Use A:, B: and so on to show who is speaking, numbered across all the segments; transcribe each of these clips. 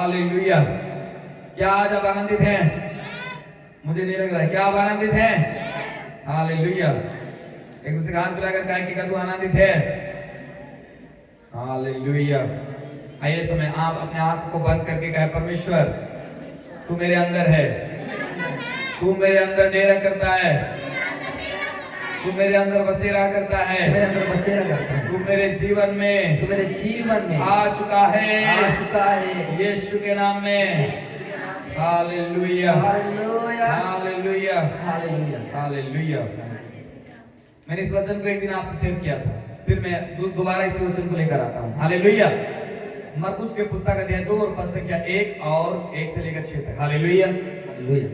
A: Hallelujah. क्या आज आप आनंदित हैं? मुझे नहीं लग रहा है। क्या आप आनंदित हैं? हालेलुया। एक दूसरे का हाथ मिलाकर कहें कि क्या तू आनंदित है? हालेलुया। आइए समय आप अपने आंख को बंद करके कहें, परमेश्वर तू मेरे अंदर है, तू मेरे अंदर डेरा करता है, तू मेरे अंदर बसेरा करता है,
B: मेरे अंदर बसेरा करता है,
A: तू मेरे जीवन में आ चुका है यीशु के नाम में। Hallelujah
B: hallelujah
A: hallelujah
B: hallelujah
A: hallelujah. मैंने इस वचन को एक दिन आपसे शेयर किया था, फिर मैं दोबारा इसी वचन को लेकर आता हूँ। हालेलुया। मरकुस के पुस्तक अध्याय 2 और पद संख्या 1 और 1 से लेकर 6 तक। हालेलुया।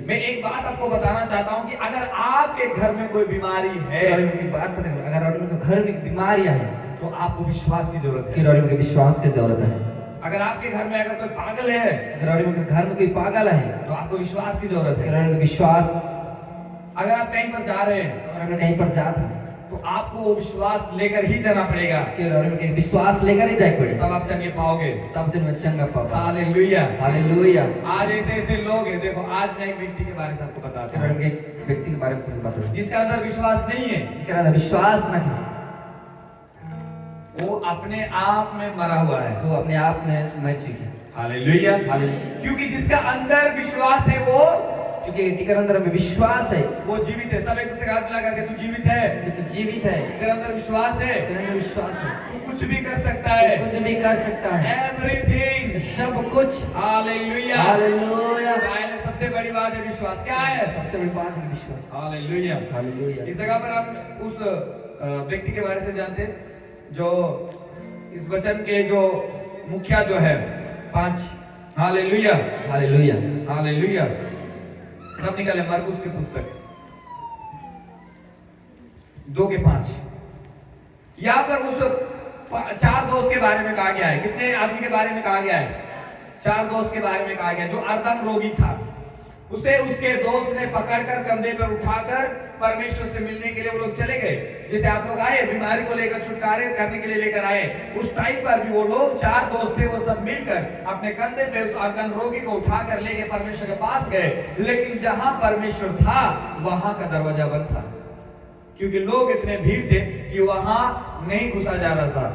A: मैं एक बात आपको बताना चाहता हूँ कि अगर आपके घर में कोई बीमारी है,
B: अगर आपके घर में बीमारियां हैं
A: तो आपको विश्वास की जरूरत है।
B: कि विश्वास की जरूरत है।
A: अगर आपके घर में अगर कोई पागल है,
B: अगर घर में कोई पागल है
A: तो आपको विश्वास की जरूरत है।
B: विश्वास।
A: अगर आप कहीं पर जा रहे हैं,
B: अगर कहीं पर जाता है
A: तो आपको वो विश्वास लेकर ही जाना पड़ेगा।
B: कि विश्वास लेकर ही जाए पड़ेगा,
A: तब आप चंगे पाओगे,
B: तब दिन में चंगा पाओगे।
A: Hallelujah
B: hallelujah.
A: आज ऐसे लोग हैं। देखो आज मैं एक व्यक्ति के बारे में आपको बताता हूँ,
B: एक व्यक्ति के बारे में तुम्हें बता,
A: जिसका अंदर विश्वास नहीं है,
B: जिसका अंदर विश्वास नहीं,
A: वो अपने आप में मरा हुआ है,
B: तो अपने आप में मर चुकी है।
A: हालेलुया। क्योंकि जिसका अंदर विश्वास है वो,
B: क्योंकि तेरे अंदर में विश्वास है,
A: वो जीवित है। सब एक दूसरे का हाथ मिला करके, तू जीवित है,
B: तू जीवित है,
A: तेरे अंदर विश्वास है,
B: तेरे अंदर विश्वास है,
A: तू कुछ भी कर सकता है,
B: कुछ भी कर सकता है,
A: एवरीथिंग,
B: सब कुछ।
A: Hallelujah
B: hallelujah.
A: सबसे बड़ी बात है विश्वास। क्या है
B: सबसे बड़ी बात है विश्वास।
A: Hallelujah
B: hallelujah.
A: इस जगह पर हम उस व्यक्ति के बारे से जानते हैं जो इस वचन के जो मुखिया जो है 5। Hallelujah
B: hallelujah
A: hallelujah. सब निकाले मरकुस की पुस्तक 2:5। यहाँ पर उस 4 दोस्त के बारे में कहा गया है। कितने आदमी के बारे में कहा गया है? 4 दोस्त के बारे में कहा गया। जो अर्धंग रोगी था, उसे उसके दोस्त ने पकड़कर कंधे पर उठाकर परमेश्वर से मिलने के लिए वो लोग चले गए। जैसे आप लोग आए बीमारी को लेकर छुटकारे करने के लिए लेकर आए, उस टाइम पर भी वो लोग 4 दोस्त थे, वो सब मिलकर अपने कंधे पे उस अर्धंग रोगी को उठाकर लेके परमेश्वर के पास गए। लेकिन जहां परमेश्वर था वहां का दरवाजा बंद था, क्योंकि लोग इतने भीड़ थे कि वहां नहीं घुसा जा रहा था।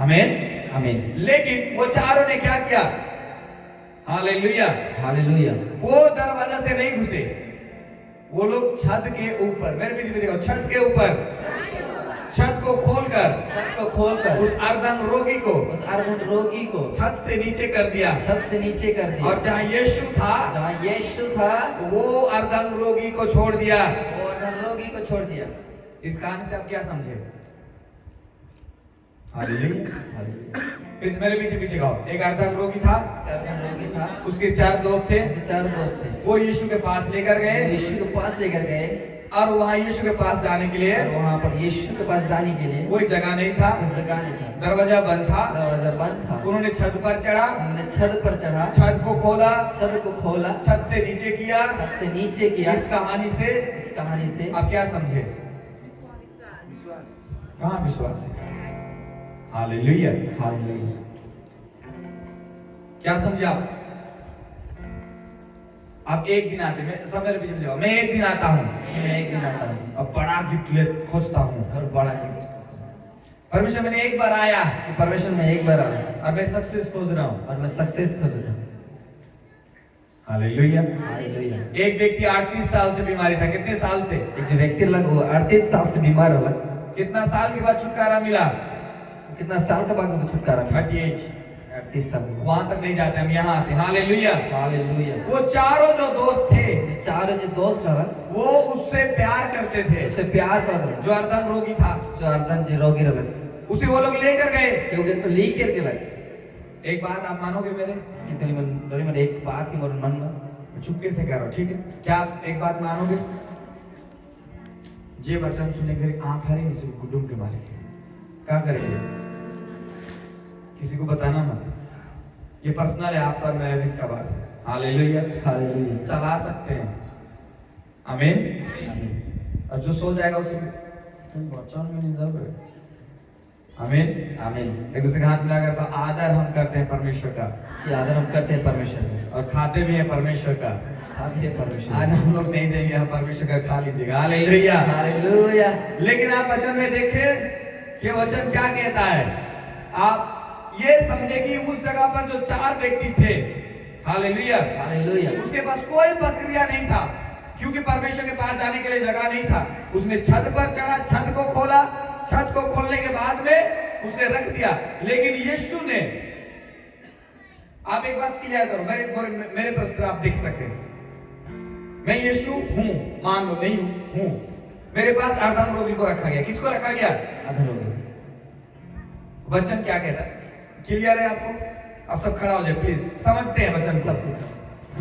A: आमीन
B: आमीन।
A: लेकिन वो चारों ने क्या किया? Hallelujah
B: hallelujah.
A: वो दरवाजा से नहीं घुसे, वो लोग छत के ऊपर, मेरे पीछे छत के ऊपर, छत को खोलकर उस अर्धंग रोगी को छत से नीचे कर दिया। और जहाँ यीशु था वो अर्धंग रोगी को छोड़ दिया। इस कहानी से आप क्या समझे? हालेलुया। फिर मेरे पीछे गाओ। एक अर्धंग रोगी था, उसके 4 दोस्त थे, वो यीशु के पास लेकर गए, और वहाँ यीशु के पास जाने के लिए कोई जगह नहीं था, दरवाजा बंद था। उन्होंने छत पर चढ़ा, छत को खोला, छत से नीचे किया। इस कहानी से आप क्या समझे? कहाँ विश्वास है? Hallelujah
B: hallelujah.
A: क्या समझे आप? एक दिन आते, मैं सब मेरे पीछे जाओ, मैं एक दिन आता हूँ, अब बड़ा गिफ्ट खोजता हूँ,
B: और बड़ा
A: परमेश्वर मैंने एक बार आया,
B: और
A: मैं सक्सेस खोज रहा हूँ,
B: और मैं सक्सेस खोजता हूँ।
A: हालेलुया।
B: हालेलुया।
A: एक व्यक्ति 38 साल से बीमारी था। कितने साल से?
B: एक जो व्यक्ति वो 38 साल से बीमार होला।
A: कितना साल के बाद छुटकारा मिला?
B: कितना साल के बाद उनको छुटकारा मिला? 38 साल।
A: वहां तक नहीं जाते, हम यहाँ आते। Hallelujah
B: hallelujah. वो
A: चारों जो दोस्त थे,
B: जो दोस्त रहा,
A: वो उससे प्यार करते थे, जो अर्धंग रोगी था,
B: रोगी रहा,
A: उसे वो लोग लेकर गए।
B: क्योंकि लेकर के लगे।
A: एक बात आप मानोगे मेरे?
B: कितनी एक बात की मन में
A: चुपके से कह रहा हूँ, ठीक है? क्या आप एक बात मानोगे? जे वचन सुने घर आंख हरे इसे कुटुंब के मालिक क्या करेंगे? किसी को बताना मत, ये पर्सनल है, आपका और मेरे बीच का बात है। Hallelujah
B: hallelujah.
A: चला सकते हैं। आमीन आमीन। और जो सो जाएगा उसे तुम वचन में नहीं दोगे। आमीन
B: आमीन।
A: एक दूसरे के हाथ मिलाकर आदर हम करते हैं परमेश्वर का।
B: कि आदर हम करते हैं परमेश्वर का
A: और खाते भी हैं परमेश्वर का।
B: खाते हैं परमेश्वर
A: आज हम लोग नहीं देंगे, हम परमेश्वर का खा लीजिएगा। हालेलुया।
B: हालेलुया।
A: लेकिन आप वचन में देखें कि वचन क्या कहता है। आप ये समझे कि उस जगह पर जो 4 व्यक्ति थे, हालेलुया,
B: हालेलुया,
A: उसके पास कोई प्रक्रिया नहीं था, क्योंकि परमेश्वर के पास जाने के लिए जगह नहीं था। उसने छत पर चढ़ा, छत को खोला, छत को खोलने के बाद में उसने रख दिया। लेकिन यीशु ने, आप एक बात क्लियर करो, मेरे प्रति आप देख सकते हैं, मैं यीशु हूं, मान लो नहीं हूं, मेरे पास अर्धम रोगी को रखा गया। किसको रखा गया?
B: अर्धम रोगी।
A: वचन क्या कहता है? क्लियर है आपको? आप सब खड़ा हो जाए प्लीज, समझते हैं वचन
B: सब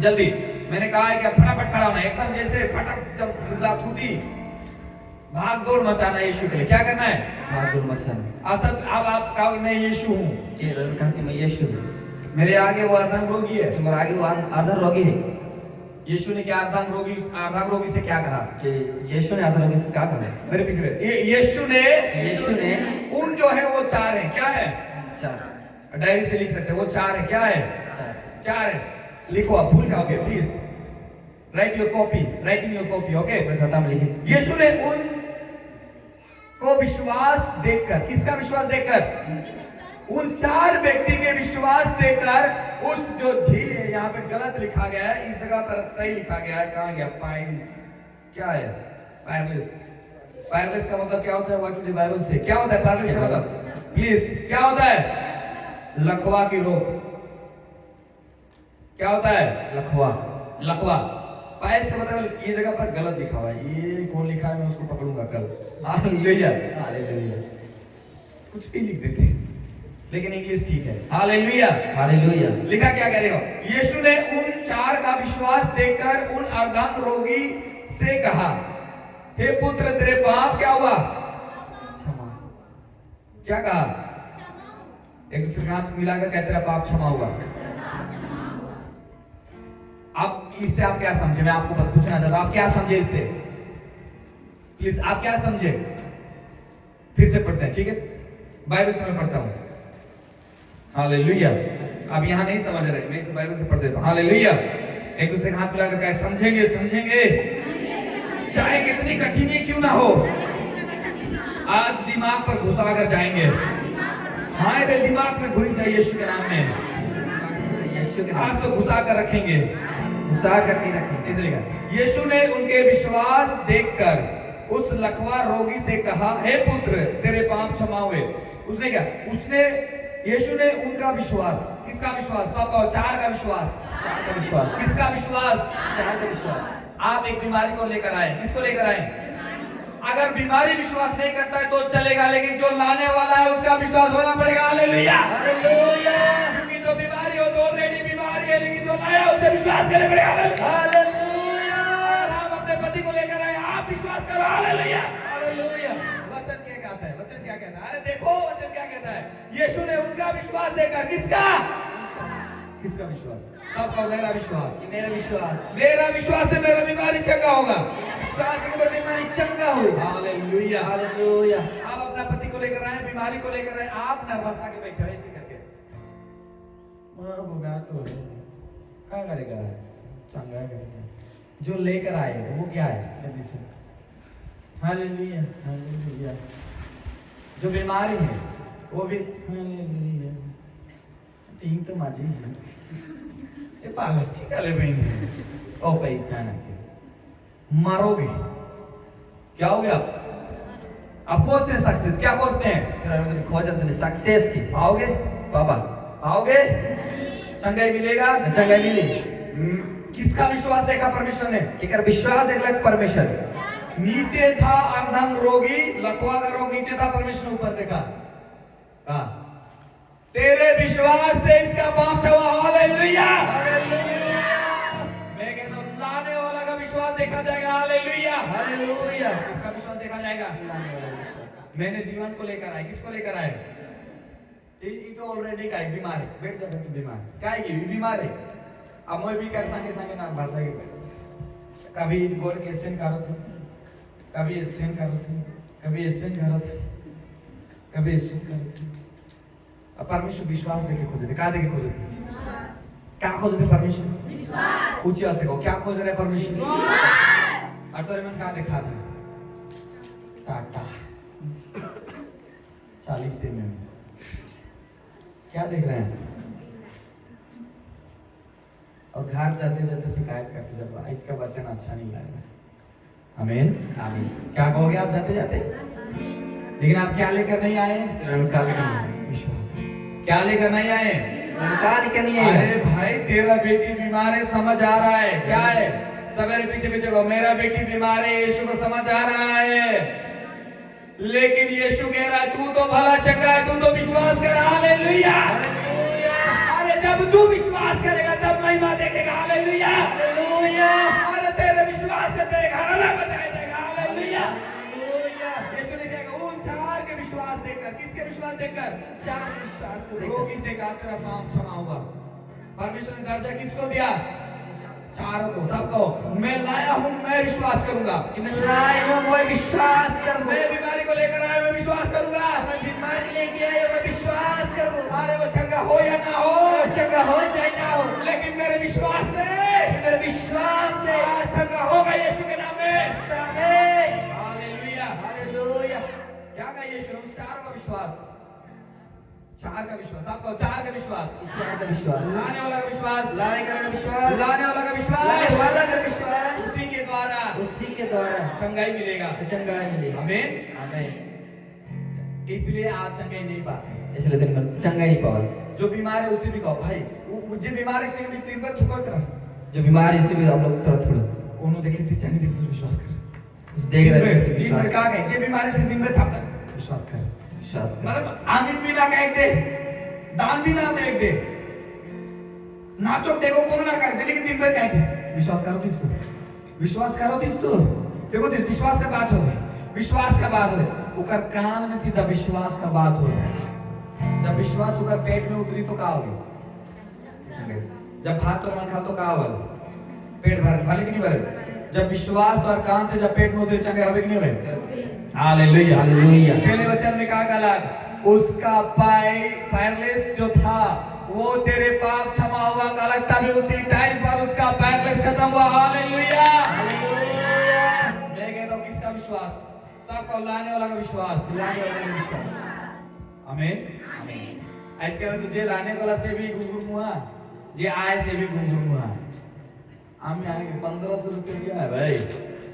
A: जल्दी। मैंने कहा है कि फटाफट खड़ा होना, एकदम जैसे फटाफट, जब खुदी भाग दौड़ मचाना यीशु के लिए। क्या करना है?
B: भाग दौड़ मचाना।
A: अब आप कहा मैं यीशु हूं,
B: कहा कि मैं यीशु हूं,
A: मेरे आगे वो अर्धम रोगी है,
B: तुम्हारे आगे वो अर्धम रोगी है।
A: यीशु ने क्या अर्धम रोगी से क्या कहा?
B: कि यीशु ने अर्धम रोगी से क्या कहा?
A: मेरे पीछे यीशु ने उन जो है वो 4 है। क्या है?
B: 4।
A: डायरी से लिख सकते हैं, वो 4 है। क्या है? 4 है। लिखो, आप भूल जाओगे please. Right your copy, right in your copy, okay.
B: खाता में लिखिए।
A: यीशु ने उन को विश्वास देखकर, किसका विश्वास देखकर? उन 4 व्यक्ति के विश्वास देखकर, उस जो झील है, यहाँ पे गलत लिखा गया है, इस जगह पर सही लिखा गया है। कहां गया? पाइल्स। क्या है? पैरलिस। पैरलिस का मतलब क्या होता है? व्हाट इज द बाइबल से? क्या होता है पैरलिस का मतलब? प्लीज, क्या होता है? लकवा की रोग। क्या होता है? लकवा। पाइल्स का मतलब, ये जगह पर गलत लिखा हुआ है, ये कौन लिखा है मैं उसको पकड़ूंगा कल। हालेलुया।
B: हालेलुया।
A: कुछ भी लिख देते हैं, लेकिन इंग्लिश ठीक है। हालेलुया।
B: हालेलुया।
A: लिखा क्या क्या देखो, यीशु ने उन 4 का विश्वास देखकर उन अर्धम रोगी से कहा, हे पुत्र, तेरे पाप क्या हुआ?
B: क्षमा।
A: क्या कहा? एक दूसरे के हाथ मिलाकर कहते तेरा पाप क्षमा हुआ। अब इससे आप क्या समझे? मैं आपको पूछना चाहता हूं, आप क्या समझे इससे? प्लीज, आप क्या समझे? फिर से पढ़ते हैं, ठीक है? बाइबल से मैं पढ़ता हूं। हालेलुया। आप यहां नहीं समझ रहे, मैं इसे बाइबल से पढ़ देता हूं। हालेलुया। एक दूसरे के हाथ मिलाकर कहे, समझेंगे, चाहे कितनी कठिनाई क्यों ना हो, आज दिमाग पर घुसा कर जाएंगे। हाँ, रे दिमाग में घुस जाए यीशु के नाम में। आज तो घुसा कर रखेंगे,
B: घुसा करके रखेंगे।
A: इसलिए यीशु ने उनके विश्वास देखकर उस लकवा रोगी से कहा, हे पुत्र, तेरे पाप क्षमा हुए। उसने क्या? यीशु ने उनका विश्वास, किसका विश्वास? सबका 4 का विश्वास।
B: 4 का विश्वास।
A: किसका विश्वास?
B: 4 का विश्वास।
A: आप एक बीमारी को लेकर आए, किसको लेकर आए? अगर बीमारी विश्वास नहीं करता है तो चलेगा, लेकिन जो लाने वाला है उसका विश्वास होना पड़ेगा। हालेलुया। क्योंकि जो बीमारी हो तो ऑलरेडी बीमारी है, लेकिन जो लाया उसे विश्वास करने पड़ेगा। हालेलुया। अगर आप अपने पति को लेकर आए, आप विश्वास करो। हालेलुया। वचन क्या कहता है? वचन क्या कहता है? अरे देखो, वचन क्या कहता है? यीशु ने उनका विश्वास देखकर, किसका विश्वास? सबका मेरा विश्वास। मेरा विश्वास से मेरा बीमारी चंगा होगा।
B: विश्वास से मेरी बीमारी चंगा हो।
A: हालेलुया।
B: हालेलुया।
A: आप अपना पति को लेकर आए, बीमारी को लेकर आए, आप नर्वस आके बैठे हो ऐसे करके, तो क्या करेगा? चंगा करेगा। जो लेकर आए वो क्या है? जल्दी से। हालेलुया। हालेलुया। जो बीमारी है वो भी हालेलुया। टीम तो माझी है, ये पालस ठीक है। बहन ओ पैसा ना के मारोगे, क्या हो गया? आप खोजते हैं सक्सेस, क्या खोजते हैं?
B: खोजते हैं सक्सेस की।
A: पाओगे?
B: पापा
A: पाओगे? चंगाई मिलेगा?
B: चंगाई मिली।
A: किसका विश्वास देखा परमेश्वर ने?
B: केकर विश्वास देखला परमेश्वर।
A: नीचे था अर्धम रोगी, लकवा का रोग नीचे था, परमेश्वर ऊपर देखा। तेरे विश्वास से इसका पाप क्षमा। हालेलुया। मैं कहता हूं, लाने वाला का विश्वास देखा जाएगा। हालेलुया।
B: हालेलुया।
A: इसका विश्वास देखा जाएगा। मैंने जीवन को लेकर आए, किसको लेकर आए? ये तो ऑलरेडी का बीमार है। बैठ जा, बैठ बीमार क्या है? बीमार है। अब मैं भी कर संगे ना भाषा के कभी गोल के एसन करत, कभी एसन करत, कभी एसन करत, कभी एसन करत। अब परमेश्वर विश्वास देखे खोजते, का देखे खोजते? क्या खोज रहे परमेश्वर? ऊंची आवाज से कहो, क्या खोज रहे परमेश्वर? और तो मैंने कहा देखा था टाटा 40 में क्या देख रहे हैं? और घर जाते जाते शिकायत करते जब आज का वचन अच्छा नहीं लगेगा। आमीन
B: आमीन।
A: क्या कहोगे आप जाते जाते? लेकिन आप क्या लेकर नहीं आए? विश्वास। क्या लेकर नहीं आए? अरे भाई तेरा बेटी बीमार है, समझ आ रहा है क्या है? सवेरे पीछे पीछे को मेरा बेटी बीमार है, यीशु को समझ आ रहा है, लेकिन यीशु कह रहा है तू तो भला चंगा है, तू तो विश्वास कर। हालेलुया। अरे जब तू विश्वास करेगा तब महिमा देखेगा। हालेलुया। अरे तेरे विश्वास से तेरे घर में बचाया जाएगा। हालेलुया। यीशु ने कहा उन चार के विश्वास देखकर, किसके विश्वास देखकर?
B: चार विश्वास को देखकर।
A: रोगी से कहा तेरा पाप क्षमा हुआ। परमेश्वर ने दर्जा किसको दिया? चारों को, सबको। मैं लाया हूँ, मैं विश्वास करूंगा
B: कि मैं लाया हूँ, मैं विश्वास करूंगा।
A: मैं बीमारी को लेकर आया, मैं विश्वास करूंगा।
B: मैं बीमारी लेके आया, मैं विश्वास करूंगा।
A: अरे वो चंगा हो या ना हो,
B: चंगा हो चाहे ना हो,
A: लेकिन मेरे विश्वास से,
B: मेरे विश्वास से
A: चंगा होगा यीशु के नाम में।
B: हालेलुया।
A: हालेलुया। क्या कहा यीशु ने? उस चार का विश्वास, चार का विश्वास, आपको चार का विश्वास,
B: चार का विश्वास,
A: लाने वाला का विश्वास,
B: लाने का विश्वास,
A: लाने वाला का विश्वास,
B: लाने वाला का विश्वास,
A: उसी के द्वारा,
B: उसी के द्वारा
A: चंगाई मिलेगा,
B: चंगाई मिलेगा।
A: आमीन
B: आमीन।
A: इसलिए आप चंगाई नहीं पाते,
B: इसलिए दिन भर चंगाई नहीं पाओ।
A: जो बीमार है उसे भी कहो भाई, मुझे बीमार है से भी तीन बार थुकर तेरा,
B: जो बीमारी से भी हम लोग थोड़ा
A: कोनो देखे ती चंगी देख तू विश्वास कर,
B: उस देख रहे हैं
A: दिन भर का गए, जे बीमारी से दिन भर थक विश्वास कर,
B: विश्वास कर।
A: मतलब आमीन भी ना कह दे, दान भी ना दे दे, नाचो देखो कोनो ना कर दे, लेकिन दिन भर कह दे विश्वास करो किसको, विश्वास करो किसको। देखो विश्वास का बात हो गई, विश्वास का बात हो उकर कान में सीधा विश्वास का बात हो रहा। जब विश्वास उकर पेट में उतरी तो का होगी? जब भात और मन खा तो का होगा? पेट भर भले कि नहीं भरे? जब विश्वास और कान से जब पेट में उतरी चंगे होवे कि नहीं होवे? हालेलुया।
B: हालेलुया।
A: पहले वचन में कहा गया उसका पैरलेस जो था वो तेरे पाप क्षमा हुआ, गलत तभी उसी टाइम पर उसका पैरलेस खत्म हुआ। हालेलुया। मैं कहता हूँ किसका विश्वास? सबको लाने वाला का विश्वास,
B: लाने वाला का विश्वास।
A: आमीन। आजकल तुझे लाने वाला से भी गुंगुर हुआ, जे आए से भी गुंगुर हुआ। हमें आएंगे 1500 रुपये दिया है भाई,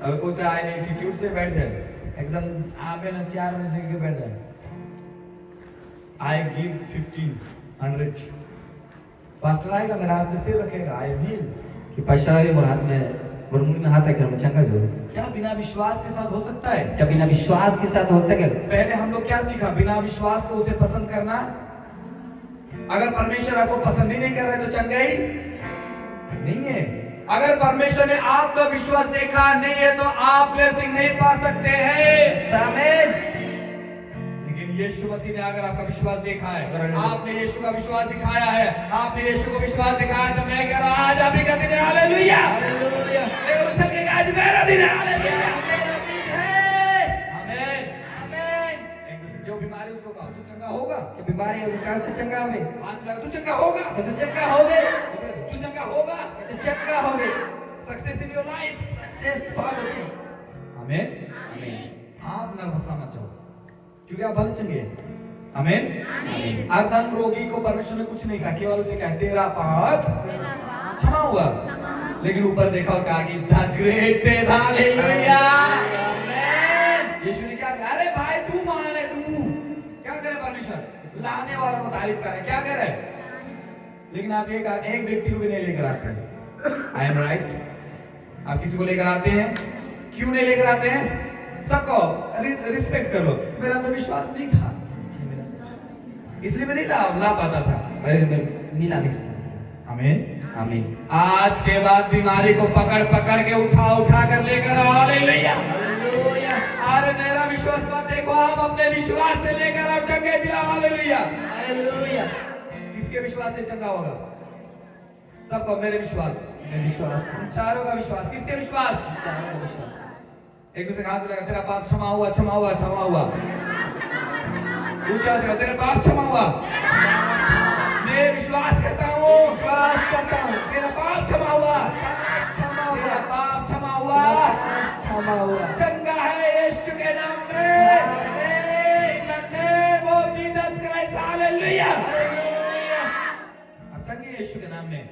A: अब कोई तो आए नहीं, एटीट्यूड से बैठ जाए एकदम आप ना 4 बजे के बैठ जाए। आई गिव 1500, पास्टर आएगा मेरा हाथ में सिर रखेगा, आई विल
B: कि पास्टर भी मोर हाथ में मुंह में हाथ रखकर मैं चंगा जो।
A: क्या बिना विश्वास के साथ हो सकता है?
B: क्या बिना विश्वास के साथ हो सके?
A: पहले हम लोग क्या सीखा? बिना विश्वास को उसे पसंद करना। अगर परमेश्वर आपको पसंद ही नहीं कर रहे तो चंगाई नहीं है। अगर परमेश्वर ने आपका विश्वास देखा नहीं है तो आप ब्लेसिंग नहीं पा सकते हैं।
B: आमीन।
A: लेकिन यीशु मसीह ने अगर आपका विश्वास देखा है,
B: अगर
A: आपने यीशु का विश्वास दिखाया है, आपने यीशु को विश्वास दिखाया है, तो मैं कह रहा हूं आज आप ही का दिन है। हालेलुया।
B: हालेलुया।
A: लेकिन उछल के आज मेरा दिन है। हालेलुया।
B: मेरा दिन है।
A: आमीन।
B: आमीन।
A: जो बीमारी उसको कहा तू चंगा होगा,
B: कि बीमारी है उनका तो चंगा होवे,
A: हाथ लगा तू चंगा होगा,
B: तो चंगा होवे,
A: तू चंगा होगा,
B: तो चंगा होवे।
A: Success in your life.
B: Success पाओगे।
A: आमीन।
B: आमीन।
A: आप नर्वस मत जाओ क्योंकि आप भले चंगे हैं। आमीन।
B: आमीन।
A: अर्धंग रोगी को परमेश्वर ने कुछ नहीं कहा, केवल उसे कहा तेरा पाप क्षमा हुआ, लेकिन ऊपर देखा और कहा कि द ग्रेट फेथ। हालेलुया। यीशु ने क्या कहा? अरे भाई तू मान है, तू क्या करे? परमेश्वर लाने वाला को तारीफ करे, क्या करे? लेकिन आप एक व्यक्ति को भी नहीं लेकर आते। I am right? आप किसी को लेकर आते हैं? क्यों नहीं लेकर आते हैं? सबको रिस्पेक्ट कर लो। मेरा अंदर विश्वास नहीं था इसलिए मैं नहीं ला पाता था।
B: अरे नीला मिस।
A: आमीन।
B: आमीन।
A: आज के बाद बीमारी को पकड़ पकड़ के उठा कर लेकर आओ। हालेलुया।
B: हालेलुया।
A: अरे मेरा विश्वास मत देखो, आप अपने विश्वास से लेकर आप चंगे दिलाओ। हालेलुया।
B: हालेलुया।
A: किसके विश्वास से चंगा होगा? सबको मेरे विश्वास,
B: मेरे विश्वास,
A: चारों का विश्वास। किसके विश्वास?
B: चारों का विश्वास।
A: एक दूसरे का हाथ लगा, तेरा पाप क्षमा हुआ, क्षमा हुआ, क्षमा हुआ। ऊंचा से तेरे पाप क्षमा हुआ। मैं विश्वास करता हूँ
B: विश्वास करता हूँ
A: मेरा पाप क्षमा हुआ,
B: क्षमा
A: मेरा
B: हुआ
A: पाप क्षमा हुआ,
B: क्षमा हुआ
A: चंगा है यीशु के नाम में।
B: आमीन
A: In the name of Jesus Christ, hallelujah।
B: Hallelujah
A: अब चंगे यीशु के नाम में।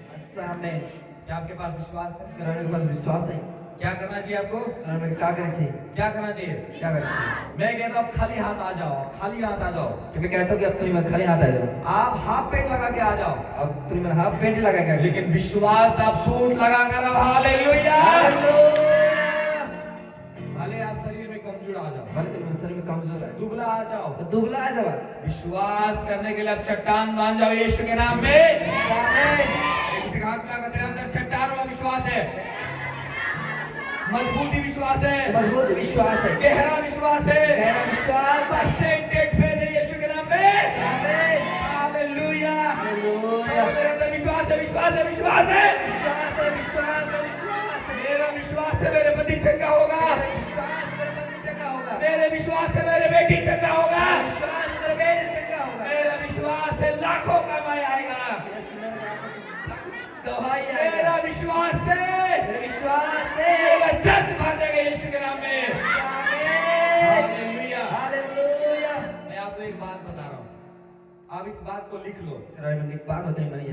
B: आमीन
A: क्या आपके पास विश्वास है?
B: करने के पास विश्वास है
A: क्या करना चाहिए आपको?
B: करने में क्या करना चाहिए
A: क्या करना चाहिए?
B: क्या करना चाहिए
A: मैं कहता हूँ खाली हाथ आ जाओ, खाली हाथ आ जाओ।
B: कि मैं कहता हूँ कि अब तुम खाली हाथ आ जाओ
A: आप हाफ पेंट लगा के आ जाओ,
B: अब तुम हाफ पेंट लगा के
A: लेकिन विश्वास आप सूट लगा कर आओ, हालेलुया।
B: हालेलुया
A: भले आप शरीर में कमजोर आ जाओ,
B: भले तुम शरीर में कमजोर है
A: दुबला आ जाओ,
B: तो दुबला आ जाओ
A: विश्वास करने के लिए आप चट्टान मान जाओ यीशु के नाम में।
B: आमीन
A: एक से हाथ मिलाकर तेरे अंदर चट्टान वाला विश्वास है, मजबूती विश्वास है,
B: मजबूत विश्वास है
A: गहरा विश्वास है,
B: गहरा विश्वास है
A: परसेंटेड फेथ है यीशु के नाम में।
B: आमीन
A: हालेलुया।
B: हालेलुया
A: मेरे अंदर विश्वास है, विश्वास है, विश्वास है।
B: विश्वास है विश्वास है विश्वास है
A: मेरा विश्वास है मेरे पति चंगा होगा,
B: विश्वास मेरे बंदी चंगा होगा
A: मेरे विश्वास है मेरे बेटी चंगा होगा,
B: विश्वास मेरे बेटे चंगा होगा
A: मेरा विश्वास है लाखों कमाई आएगा,
B: गवाही
A: मेरा
B: आएगा
A: विश्वास है
B: मेरे विश्वास है
A: मेरा चर्च भर देगा यीशु के नाम में।
B: आमीन
A: हालेलुया।
B: हालेलुया
A: मैं आपको एक बात बता रहा हूँ, आप इस बात को लिख लो।
B: एक बात होती नहीं बनी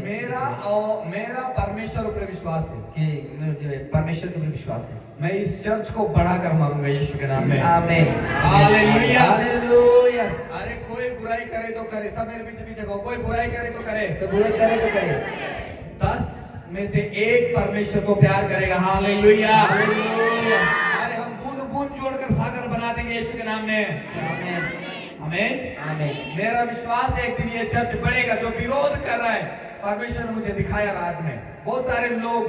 A: मेरा परमेश्वर ऊपर विश्वास है
B: कि मुझे परमेश्वर के ऊपर विश्वास है
A: मैं इस चर्च को बढ़ाकर मारूंगा यीशु के नाम में।
B: आमीन
A: हालेलुया।
B: हालेलुया
A: अरे कोई बुराई करे तो करे, सब मेरे पीछे पीछे कहो, कोई बुराई करे तो करे,
B: तो बुरा करे तो करे
A: 10 में से एक परमेश्वर को प्यार करेगा। हालेलुया।
B: हालेलुया
A: अरे हम बूंद बूंद जोड़कर सागर बना देंगे यीशु के नाम में।
B: आमीन
A: आमीन।
B: आमीन
A: मेरा विश्वास है एक दिन ये चर्च बढ़ेगा। जो विरोध कर रहा है, परमेश्वर ने मुझे दिखाया रात में, बहुत सारे लोग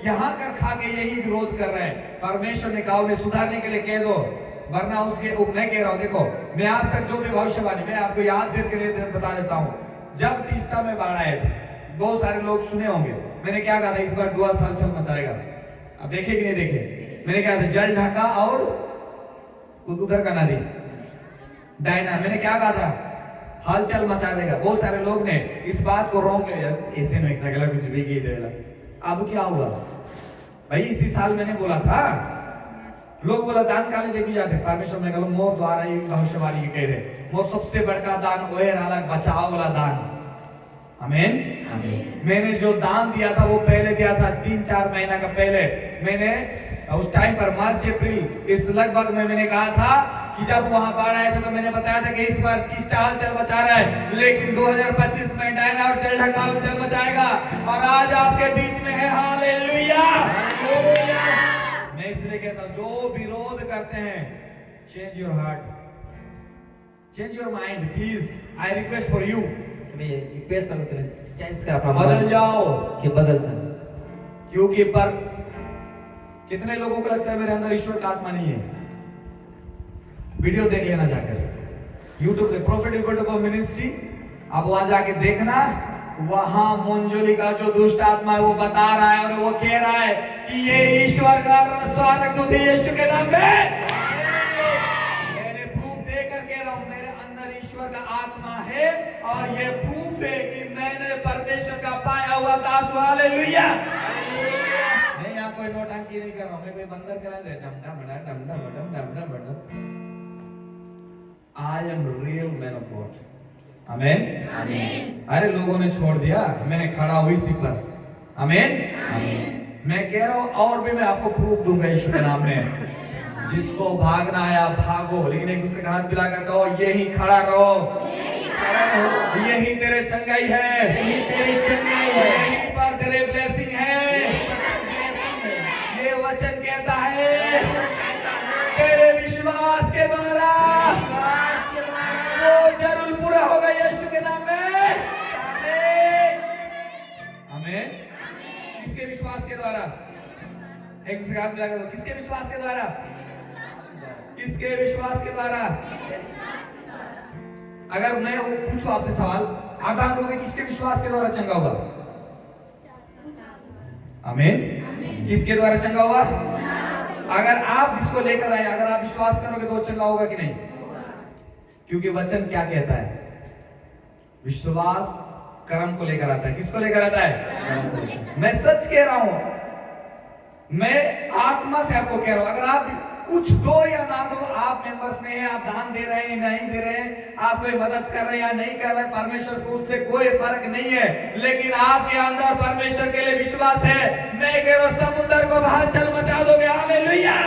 A: यहाँ कर खा के यही विरोध कर रहे हैं। परमेश्वर ने कहा उन्हें सुधारने के लिए कह दो, वरना उसके मैं कह रहा हूँ, देखो मैं आज तक जो भी भविष्यवाणी मैं आपको याद के लिए बता देता हूँ। जब तीस्ता में बाढ़ आए थे, बहुत सारे लोग सुने होंगे, मैंने क्या कहा था, इस बार 2 साल चल मचाएगा। अब देखे कि नहीं देखे? मैंने कहा था जल ढका और उधर का नदी डायना, मैंने क्या कहा था, हलचल मचा देगा। बहुत सारे लोग ने इस बात को रॉन्ग ले लिया, ऐसे नहीं सकला कुछ भी की देला। अब क्या हुआ भाई, इसी साल मैंने बोला था, लोग बोला दान काले देवी जाते परमेश्वर ने कहा मोर द्वारा ही भविष्यवाणी कह रहे, मोर सबसे बड़का दान ओहे रहला बचाव वाला दान। आमीन। मैंने जो दान दिया था वो पहले दिया था 3-4 महीना का पहले। मैंने उस टाइम पर मार्च अप्रैल इस लगभग में मैंने कहा था कि जब वहां बाढ़ आया था तो मैंने बताया था कि इस बार तीस्ता हलचल मचा रहा है, लेकिन 2025 में डायना और जल ढका हलचल मचाएगा। और आज आपके बीच में है। हालेलुया। मैं इसलिए कहता हूं, जो विरोध करते हैं, change your heart, change your mind please, I request for you.
B: मैं रिक्वेस्ट करता हूं चेंज कर अपना
A: बदल जाओ,
B: कि बदल जाओ,
A: क्योंकि पर कितने लोगों को लगता है मेरे अंदर ईश्वर का आत्मा नहीं है। वीडियो देख लेना जाकर YouTube पे प्रॉफिटेबल मिनिस्ट्री, अब वहां जाके देखना, वहां मंजोली का जो दुष्ट आत्मा है वो बता रहा है और वो कह रहा है कि ये ईश्वर का स्वागत दूत है यीशु के नाम में। मैंने प्रूफ देकर कह रहा हूं, मेरे अंदर ईश्वर का आत्मा है और ये प्रूफ है कि मैंने परमेश्वर का पाया हुआ दास। हालेलुया। मैं यहाँ कोई नोटंकी नहीं कर रहा हूं, मैं कोई बंदर करा दे डम डम डम डम डम डम डम डम। I am real man of God. आमेन। अरे लोगों ने छोड़ दिया, मैंने खड़ा हुई इसी पर। आमेन। मैं कह रहा हूं, और भी मैं आपको प्रूफ दूंगा यीशु के नाम में। जिसको भागना है आप भागो, लेकिन एक दूसरे का हाथ मिलाकर कहो यही खड़ा रहो, यही तेरे चंगाई है,
B: यही तेरी चंगाई है,
A: यही पर तेरे ब्लेसिंग है। ये वचन कहता है तेरे विश्वास के द्वारा वो जरूर पूरा होगा यीशु के नाम में। आमीन। किसके विश्वास के द्वारा? एक दूसरे हाथ मिलाकर किसके विश्वास के द्वारा? किसके विश्वास के द्वारा? अगर मैं पूछूं आपसे सवाल, आधा लोग किसके विश्वास के द्वारा चंगा होगा? आमीन। किसके द्वारा चंगा होगा? अगर आप जिसको लेकर आए, अगर आप विश्वास करोगे तो चंगा होगा कि नहीं? क्योंकि वचन क्या कहता है? विश्वास कर्म को लेकर आता है। किसको लेकर आता है?
B: कर्म को लेकर।
A: मैं सच कह रहा हूं, मैं आत्मा से आपको कह रहा हूं, अगर आप कुछ दो या ना दो, आप मेंबर्स में हैं, आप दान दे रहे हैं नहीं दे रहे हैं, आप कोई मदद कर रहे हैं या नहीं कर रहे हैं, परमेश्वर को उससे कोई फर्क नहीं है। लेकिन आपके अंदर परमेश्वर के लिए विश्वास है, मैं कह रहा हूं समुद्र को बाहर चल मचा दोगे। हालेलुया।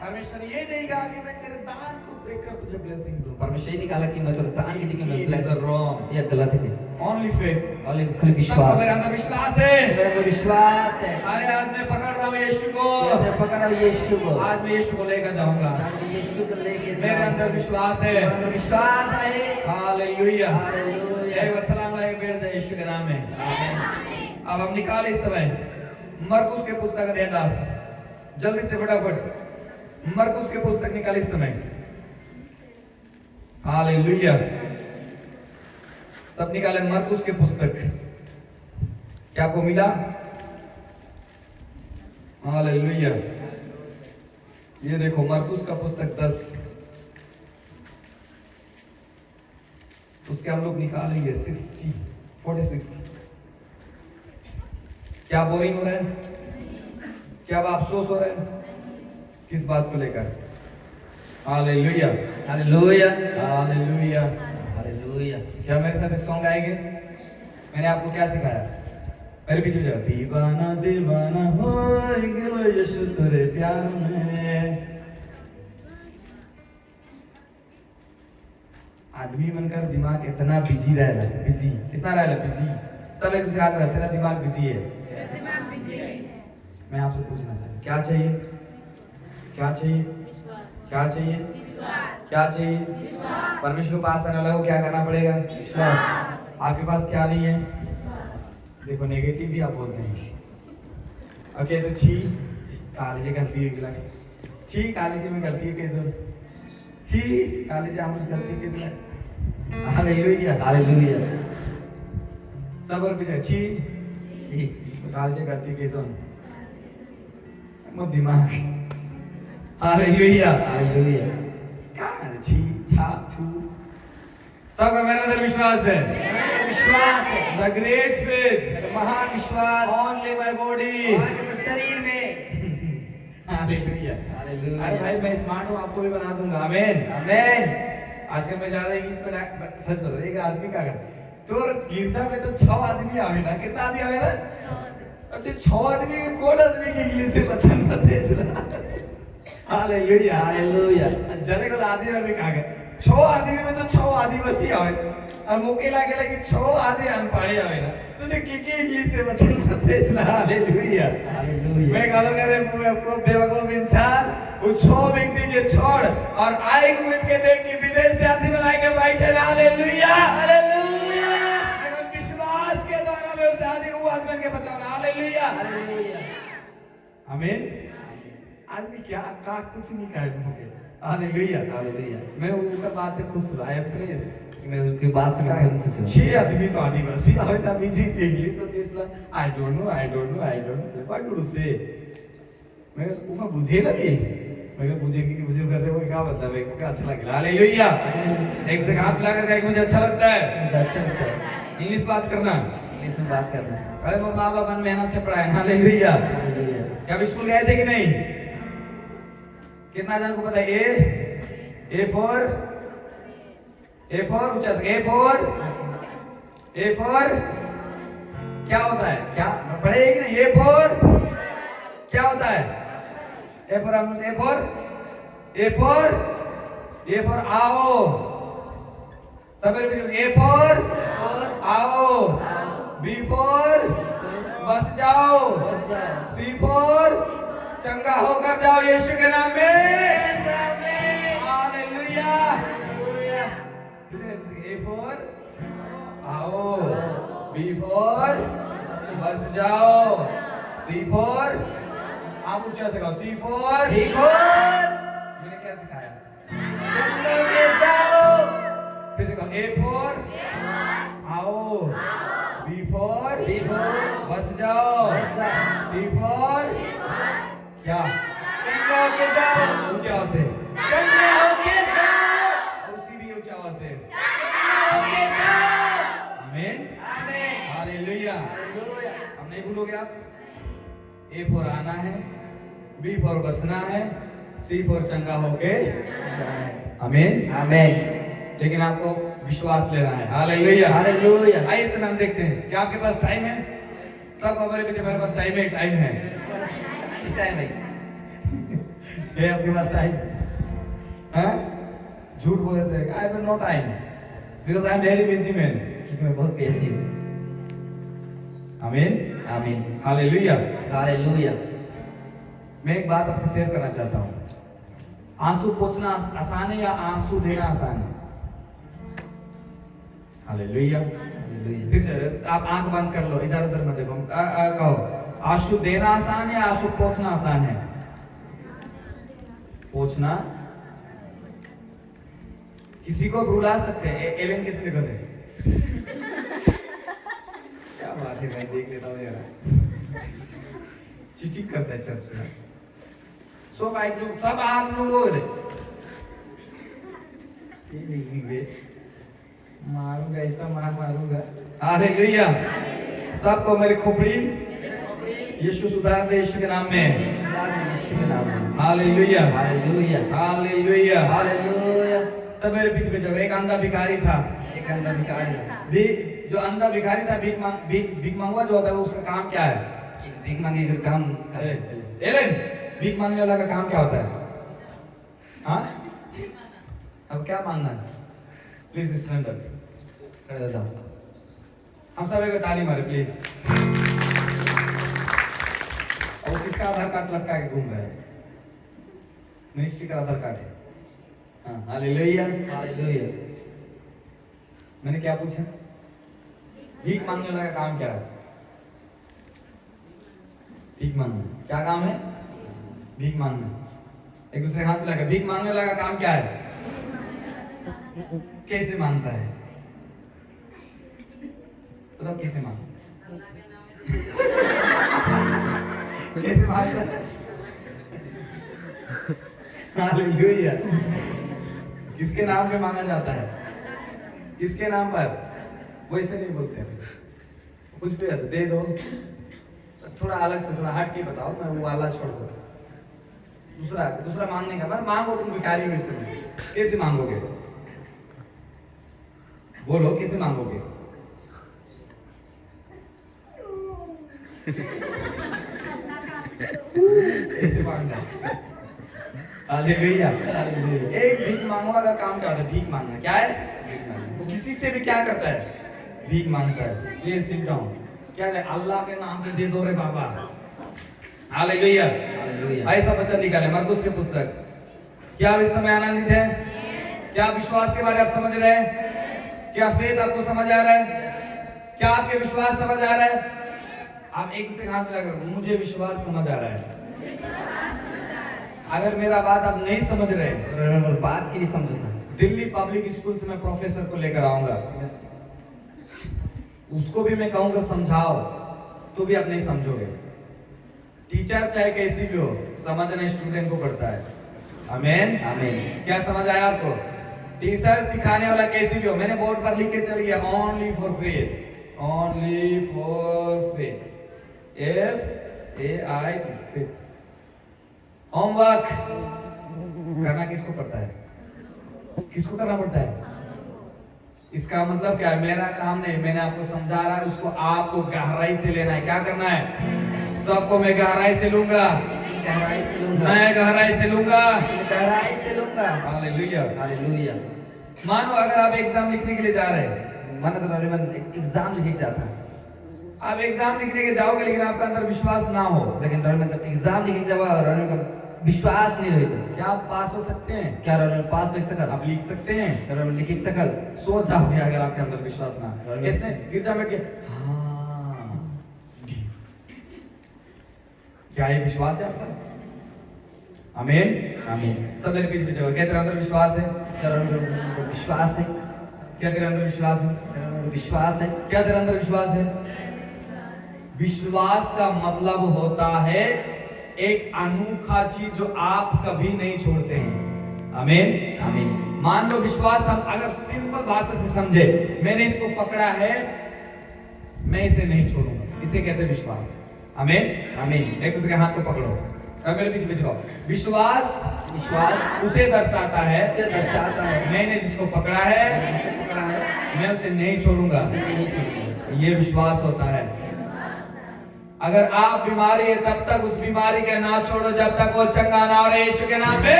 A: परमेश्वर ये नहीं कहा कि मैं तेरे दान को देखकर तुझे ब्लेसिंग दूं।
B: परमेश्वर नहीं कहा कि मैं तेरे दान की देखकर मैं ब्लेस
A: रॉन्ग।
B: ये गलत है।
A: ओनली फेथ,
B: ओनली खाली विश्वास।
A: मेरे अंदर विश्वास है,
B: मेरे अंदर विश्वास है।
A: अरे आज मैं पकड़ रहा हूं यीशु को,
B: मैं पकड़ रहा हूं यीशु को,
A: आज मैं यीशु को लेकर जाऊंगा,
B: आज मैं यीशु को लेके
A: मेरे अंदर विश्वास है,
B: मेरे अंदर विश्वास है।
A: हालेलुया।
B: हालेलुया।
A: एक बार सलाम लाके बैठ जाए यीशु के नाम में। अब हम निकाले इस समय मरकुस के पुस्तक अध्याय 10, जल्दी से फटाफट मरकुस के पुस्तक निकाले इस समय। हालेलुया। सब निकाले मरकुस के पुस्तक। क्या आपको मिला? हालेलुया। ये देखो मरकुस का पुस्तक 10, उसके हम लोग निकालेंगे 46। क्या बोरिंग हो रहा है? क्या अब अफसोस हो रहा है? किस बात को लेकर? हालेलुया।
B: हालेलुया।
A: हालेलुया।
B: हालेलुया।
A: क्या मेरे साथ एक सॉन्ग गाएंगे? मैंने आपको क्या सिखाया? मेरे पीछे जाओ। दीवाना दीवाना हो गेलो यीशु तेरे प्यार में। आदमी बनकर दिमाग इतना बिजी रहेगा, बिजी कितना रहेगा, बिजी। सब एक दूसरे हाथ में, तेरा दिमाग बिजी है। मैं आपसे पूछना चाहता हूँ, क्या चाहिए? क्या चाहिए? क्या चाहिए? क्या चाहिए? परमेश्वर के पास आने वाला को क्या करना पड़ेगा? विश्वास। आपके पास क्या नहीं है? देखो नेगेटिव भी आप बोलते हैं। ओके तो छी कॉलेज गलती है, छी कॉलेज में गलती है कह दो, छी कॉलेज हम उस गलती के लिए। हालेलुया।
B: हालेलुया।
A: सब और पीछे छी
B: छी
A: कॉलेज गलती के दो मो दिमाग। हालेलुया।
B: हालेलुया।
A: कहाँ छी छा छू सबका मेरे अंदर विश्वास है।
B: विश्वास है।
A: द ग्रेट फेथ,
B: महान विश्वास
A: ओनली माय बॉडी,
B: शरीर में।
A: हालेलुया।
B: हालेलुया।
A: अरे भाई मैं स्मार्ट हूँ, आपको भी बना दूंगा। आमीन।
B: आमीन।
A: आजकल मैं ज्यादा इंग्लिश में सच बता, एक आदमी का तो गिरजा में तो 6 आदमी आवे ना, कितना आदमी आवे ना? और जो 6 आदमी में कौन आदमी की इंग्लिश से वचन बताए? हालेलुया।
B: हालेलुया।
A: जने को आदमी और भी कहा गया 6 आदमी में तो 6 आदिवासी आवे और मुके लागे लगे 6 आदि अनपढ़े आवे ना, तो देखिए कि इंग्लिश से वचन बताए। हालेलुया।
B: हालेलुया।
A: मैं गालो करे आपको बेवकूफ इंसान, वो 6 व्यक्ति के छोड़ और आए को मिल के देख के विदेश से आदमी बना के बैठे। हालेलुया।
B: हालेलुया।
A: अगर विश्वास के द्वारा मैं उस आदमी को आदमी के बचाना। हालेलुया।
B: हालेलुया।
A: आमीन। आदमी क्या का कुछ नहीं कहे होंगे। हालेलुया।
B: हालेलुया।
A: मैं उनका बात से खुश हुआ। I am press.
B: मैं उसके बाद से मैं खुश हूँ।
A: 6 आदमी तो आदिवासी आवे ना बीजी इंग्लिश तो देसला I don't know what to say. मैं ऊपर बुझे ना भी, मैं बुझे कि मुझे घर से वो क्या मतलब है, क्या अच्छा लगे। हालेलुया। एक से हाथ मिला करके मुझे अच्छा लगता है,
B: मुझे अच्छा लगता है
A: इंग्लिश बात करना,
B: इंग्लिश में बात करना।
A: अरे वो माँ बाप मेहनत से पढ़ाए। हालेलुया।
B: हालेलुया।
A: क्या स्कूल गए थे कि नहीं? कितना जन को पता है? ए फॉर ऊंचा ए फॉर क्या होता है? क्या पढ़े कि नहीं? ए फॉर क्या होता है? ए फॉर आओ। सब ए फॉर आओ, बी फॉर बस जाओ, सी फॉर चंगा होकर जाओ यीशु के नाम में। हालेलुया। ए फॉर आओ, बी फॉर बस जाओ, सी फॉर आप ऊंचा से कहो, सी फॉर मैंने क्या सिखाया?
B: चंगा में जाओ।
A: फिर से कहो, ए फॉर आओ, बी फॉर बस जाओ, सी फॉर क्या?
B: चंगा होके जाओ।
A: ऊंचे आवाज से,
B: चंगा होके जाओ।
A: और सी भी ऊंचे आवाज से।
B: चंगा होके जाओ।
A: बोलोगे आप? ए फॉर आना है, बी फॉर बसना है, सी फॉर चंगा होके आमीन
B: आमीन।
A: लेकिन आपको विश्वास लेना है। Hallelujah
B: hallelujah.
A: आइए इस समय हम देखते हैं क्या आपके पास टाइम है। सब हमारे पीछे मेरे पास टाइम है, टाइम है,
B: टाइम है।
A: है आपके पास टाइम है? झूठ बोल रहे थे, I have no time because I am very busy man.
B: क्योंकि मैं बहुत बिजी हूँ।
A: आमीन
B: आमीन
A: हालेलुया।
B: हालेलुया।
A: मैं एक बात आपसे शेयर करना चाहता हूँ। आंसू पोंछना आसान है या आंसू देना आसान है? हालेलुया।
B: हालेलुया।
A: फिर से आप आंख बंद कर लो, इधर उधर मत देखो। कहो आंसू देना आसान है या आंसू पोंछना आसान है? पोंछना किसी को रुला सकते हैं। एलेन किसी ने कहते क्या बात है भाई, देख लेता हूँ यार। चीटिंग करता है चर्च में। सब आप लोग मारूंगा, ऐसा मारूंगा। हालेलुया। सबको मेरी खोपड़ी यीशु सुधार दे यीशु के नाम में।
B: यीशु के नाम में।
A: Hallelujah
B: hallelujah
A: hallelujah.
B: हालेलुया।
A: सब मेरे पीछे पीछे। एक अंधा भिखारी था।
B: एक अंधा भिखारी था।
A: जो अंधा भिखारी था, भीख मांगवा जो होता है, वो उसका काम क्या है?
B: भीख मांगे का काम।
A: एलेन, भीख मांगने वाला का काम क्या होता है? हाँ, अब क्या मांगना है? Please stand up.
B: खड़े हो जाओ।
A: हम सब एक ताली मारे प्लीज। और किसका आधार कार्ड लटका के घूम रहा है? मिनिस्ट्री का आधार कार्ड है। हाँ, हालेलुया
B: हालेलुया।
A: मैंने क्या पूछा? भीख मांगने वाला का काम क्या है? भीख मांगना। क्या काम है? भीख मांगना। एक दूसरे हाथ मिलाकर, भीख मांगने वाला का काम क्या है? कैसे मांगता है? बताओ कैसे मांगता? कैसे मांगता है? हालेलुया। किसके नाम पे मांगा जाता है? किसके नाम पर? वैसे नहीं बोलते हैं। कुछ भी दे दो, थोड़ा अलग से, थोड़ा हट के बताओ। मैं वो वाला छोड़ दो। दूसरा मांगने का मतलब मांगो। तुम भिखारी हो इस समय, कैसे मांगोगे? बोलो कैसे मांगोगे? कैसे मांगना? हालेलुया। एक भीख मांगवा का काम क्या होता है? भीख मांगना क्या है? वो किसी से भी क्या करता है? भीख मांगता है। Please sit down. क्या है? अल्लाह के नाम पे दे दो रे बाबा। हालेलुया।
B: हालेलुया।
A: ऐसा वचन निकाले मरकुस की पुस्तक। क्या आप इस समय आनंदित हैं? क्या विश्वास के बारे में आप समझ रहे हैं? क्या फेथ आपको समझ आ रहा है? क्या आपके विश्वास समझ आ रहा है? आप एक दूसरे के हाथ मिलाकर, मुझे विश्वास समझ आ रहा है। अगर मेरा बात आप नहीं समझ रहे,
B: बात की नहीं समझता,
A: दिल्ली पब्लिक स्कूल से मैं प्रोफेसर को लेकर आऊंगा, उसको भी मैं कहूंगा समझाओ, तो भी आप नहीं समझोगे। टीचर चाहे कैसी भी हो, समझना स्टूडेंट को पड़ता है। आमीन
B: आमीन।
A: क्या समझ आया आपको? टीचर सिखाने वाला कैसी भी हो। मैंने बोर्ड पर लिख के चल गया, only for faith, only for faith, FAIT faith. Homework करना किसको पड़ता है? किसको करना पड़ता है? इसका मतलब क्या है? मेरा काम नहीं, मैंने आपको समझा रहा है, उसको आपको गहराई से लेना है। क्या करना है? सबको मैं गहराई से लूंगा,
B: गहराई से लूंगा,
A: मैं गहराई से लूंगा,
B: गहराई से लूंगा।
A: हालेलुया।
B: हालेलुया।
A: मानो अगर आप एग्जाम लिखने के लिए जा रहे हैं,
B: मन तो नॉर्मल एग्जाम लिख जाता,
A: आप एग्जाम लिखने के जाओगे लेकिन आपका अंदर विश्वास ना हो,
B: लेकिन नॉर्मल जब एग्जाम लिख जावा और नॉर्मल विश्वास नहीं रहता,
A: क्या आप पास हो सकते हैं?
B: क्या नॉर्मल पास हो सकल?
A: आप लिख सकते हैं?
B: नॉर्मल लिख सकल?
A: सोच आओगे अगर आपके अंदर विश्वास ना हो। इसने गिरजा बैठ के हाँ, क्या ये विश्वास है आपका? आमीन
B: आमीन।
A: सब मेरे पीछे पीछे हो। क्या तेरे अंदर विश्वास है?
B: क्या नॉर्मल विश्वास है?
A: क्या तेरे अंदर विश्वास है?
B: विश्वास है?
A: क्या तेरे अंदर विश्वास है? विश्वास का मतलब होता है एक अनोखा चीज जो आप कभी नहीं छोड़ते हैं। आमीन
B: आमीन।
A: मान लो विश्वास, हम अगर सिंपल भाषा से समझे, मैंने इसको पकड़ा है, मैं इसे नहीं छोड़ूंगा, इसे कहते हैं विश्वास। आमीन
B: आमीन।
A: एक दूसरे के हाथ को पकड़ो और मेरे पीछे पीछे आओ। विश्वास
B: विश्वास
A: उसे दर्शाता है,
B: उसे दर्शाता है,
A: मैंने जिसको पकड़ा है
B: जिसे पकड़ा है
A: मैं उसे नहीं छोड़ूंगा।
B: उसे नहीं छोड़ूंगा।
A: ये विश्वास होता है। अगर आप बीमारी है तब तक उस बीमारी के ना छोड़ो जब तक वो चंगा ना हो रहे। यीशु के नाम पे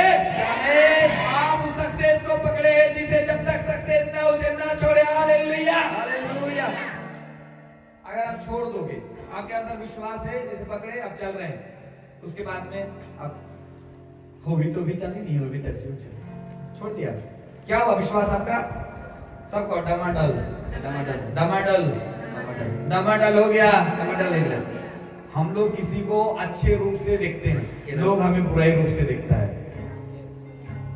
A: आप उस सक्सेस को पकड़े जिसे जब तक सक्सेस ना उसे ना छोड़े। Hallelujah
B: hallelujah.
A: अगर आप छोड़ दोगे, आपके अंदर विश्वास है, जैसे पकड़े आप चल रहे हैं, उसके बाद में आप हो भी तो भी चली, नहीं हो भी तो छोड़ दिया, क्या हुआ? विश्वास आपका सबको डमाडल
B: टमाटर
A: डमाडल
B: टमाटर
A: डमाडल हो गया।
B: टमाटर ले लो।
A: हम लोग किसी को अच्छे रूप से देखते हैं, लोग हमें बुराई रूप से देखता है।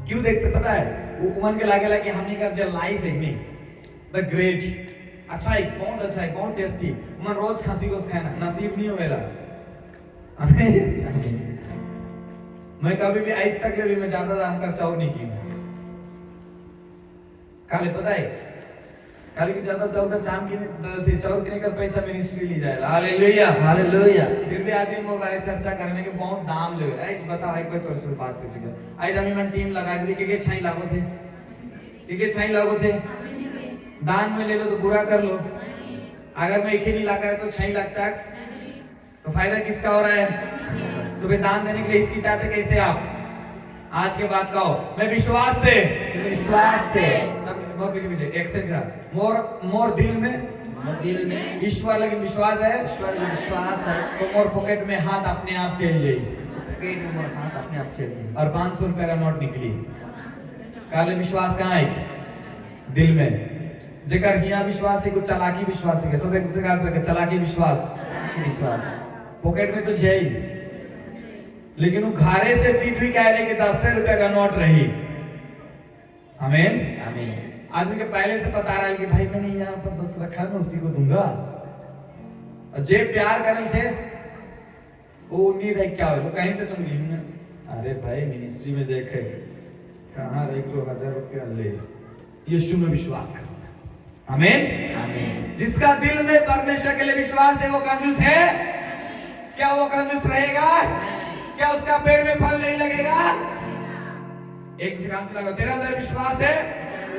A: क्यों देखते पता है? वो मन के लागे लगे हमने का जो लाइफ है नहीं द ग्रेट, अच्छा है, बहुत अच्छा है, बहुत टेस्टी, मन रोज खांसी को खाना नसीब नहीं हो मेरा। मैं कभी भी आज तक ले मैं ज्यादा दाम कर चाव नहीं की। काले पता है काले की ज्यादा चाव का चाम की चाव की कर पैसा मिनिस्ट्री ली जाए। Hallelujah
B: hallelujah.
A: फिर भी आज इन बारे चर्चा करने के बहुत दाम ले आज बता है कोई तौर से बात कर सके। आज हम मन टीम लगा दी के छाई लागो थे के छाई लागो थे दान में ले लो तो बुरा कर लो, अगर मैं एक ही नहीं लाकर तो 6 लाख तक तो फायदा किसका हो रहा है? तो वे दान देने के लिए हिचकिचाते कैसे आप? आज के बाद कहो मैं विश्वास से सब बहुत पीछे एक से मोर दिल में ईश्वर लगे विश्वास है,
B: विश्वास है
A: तो मोर पॉकेट में हाथ अपने आप चल जाई
B: पॉकेट में मोर हाथ अपने आप चल जाए
A: और 500 रुपए का नोट निकली। काले विश्वास कहाँ है? दिल में। जेकर हिया विश्वास है, कुछ चालाकी विश्वास है, सब एक दूसरे का चालाकी विश्वास पॉकेट में तो है ही, लेकिन वो घारे से फिट हुई कह रहे कि 10 रुपए का नोट रही। आमीन
B: आमीन।
A: आदमी के पहले से पता रहा है कि भाई मैंने यहाँ पर 10 रखा मैं उसी को दूंगा। जे प्यार करने से वो नहीं रह क्या हो, कहीं से तुम ली अरे भाई मिनिस्ट्री में देखे कहाँ रह तो 1000 रुपया ले। यीशु में विश्वास करो। आमीन
B: आमीन।
A: जिसका दिल में परमेश्वर के लिए विश्वास है वो कंजूस है क्या? वो कंजूस रहेगा क्या? उसका पेट में फल नहीं लगेगा? एक दूसरे कान पे लगाओ। तेरा अंदर विश्वास है,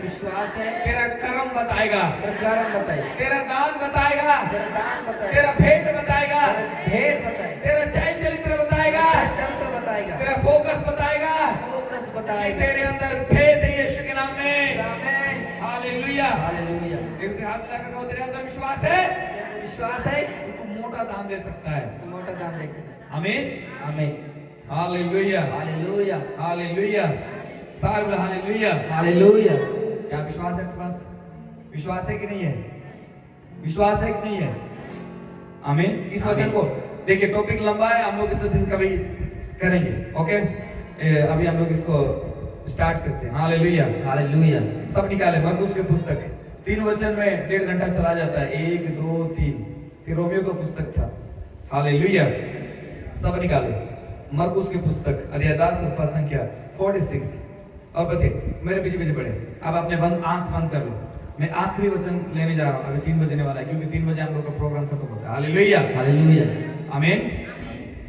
B: विश्वास है,
A: तेरा कर्म बताएगा,
B: कर्म बताएगा,
A: तेरा दान बताएगा,
B: तेरा दान बताएगा,
A: तेरा भेंट बताएगा,
B: भेंट बताएगा,
A: तेरा चरित्र चरित्र बताएगा,
B: चरित्र बताएगा,
A: तेरा फोकस बताएगा,
B: फोकस बताएगा।
A: तेरे अंदर फेथ है यीशु के नाम में।
B: आमीन
A: हालेलुया
B: हालेलुया।
A: एक से हाथ मिलाकर कहो तेरे अंदर विश्वास है,
B: तेरे अंदर विश्वास है,
A: तू मोटा दान दे सकता है।
B: तो मोटा दान दे सकता है।
A: आमीन
B: आमीन
A: हालेलुया
B: हालेलुया
A: हालेलुया सारे बोले हालेलुया।
B: हालेलुया।
A: क्या विश्वास है आपके पास? विश्वास है कि नहीं है? विश्वास है कि नहीं है? आमीन। इस वचन को देखिए, टॉपिक लंबा है, हम लोग इस कभी करेंगे। ओके अभी हम लोग इसको स्टार्ट करते हैं। Hallelujah
B: hallelujah.
A: सब निकाले मरकुस की पुस्तक 3 वचन में 1.5 घंटा चला जाता है। 1 2 3 फिर रोमियो का पुस्तक था। हालेलुया सब निकाले मरकुस की पुस्तक अध्याय 10 और पद संख्या 46। और बच्चे मेरे पीछे पीछे पड़े। अब आपने आंख बंद कर लो। मैं आखिरी वचन लेने जा रहा हूँ। अभी 3 बजने वाला है क्योंकि 3 बजे हम लोग का प्रोग्राम खत्म होता है। Hallelujah
B: hallelujah.
A: आमीन।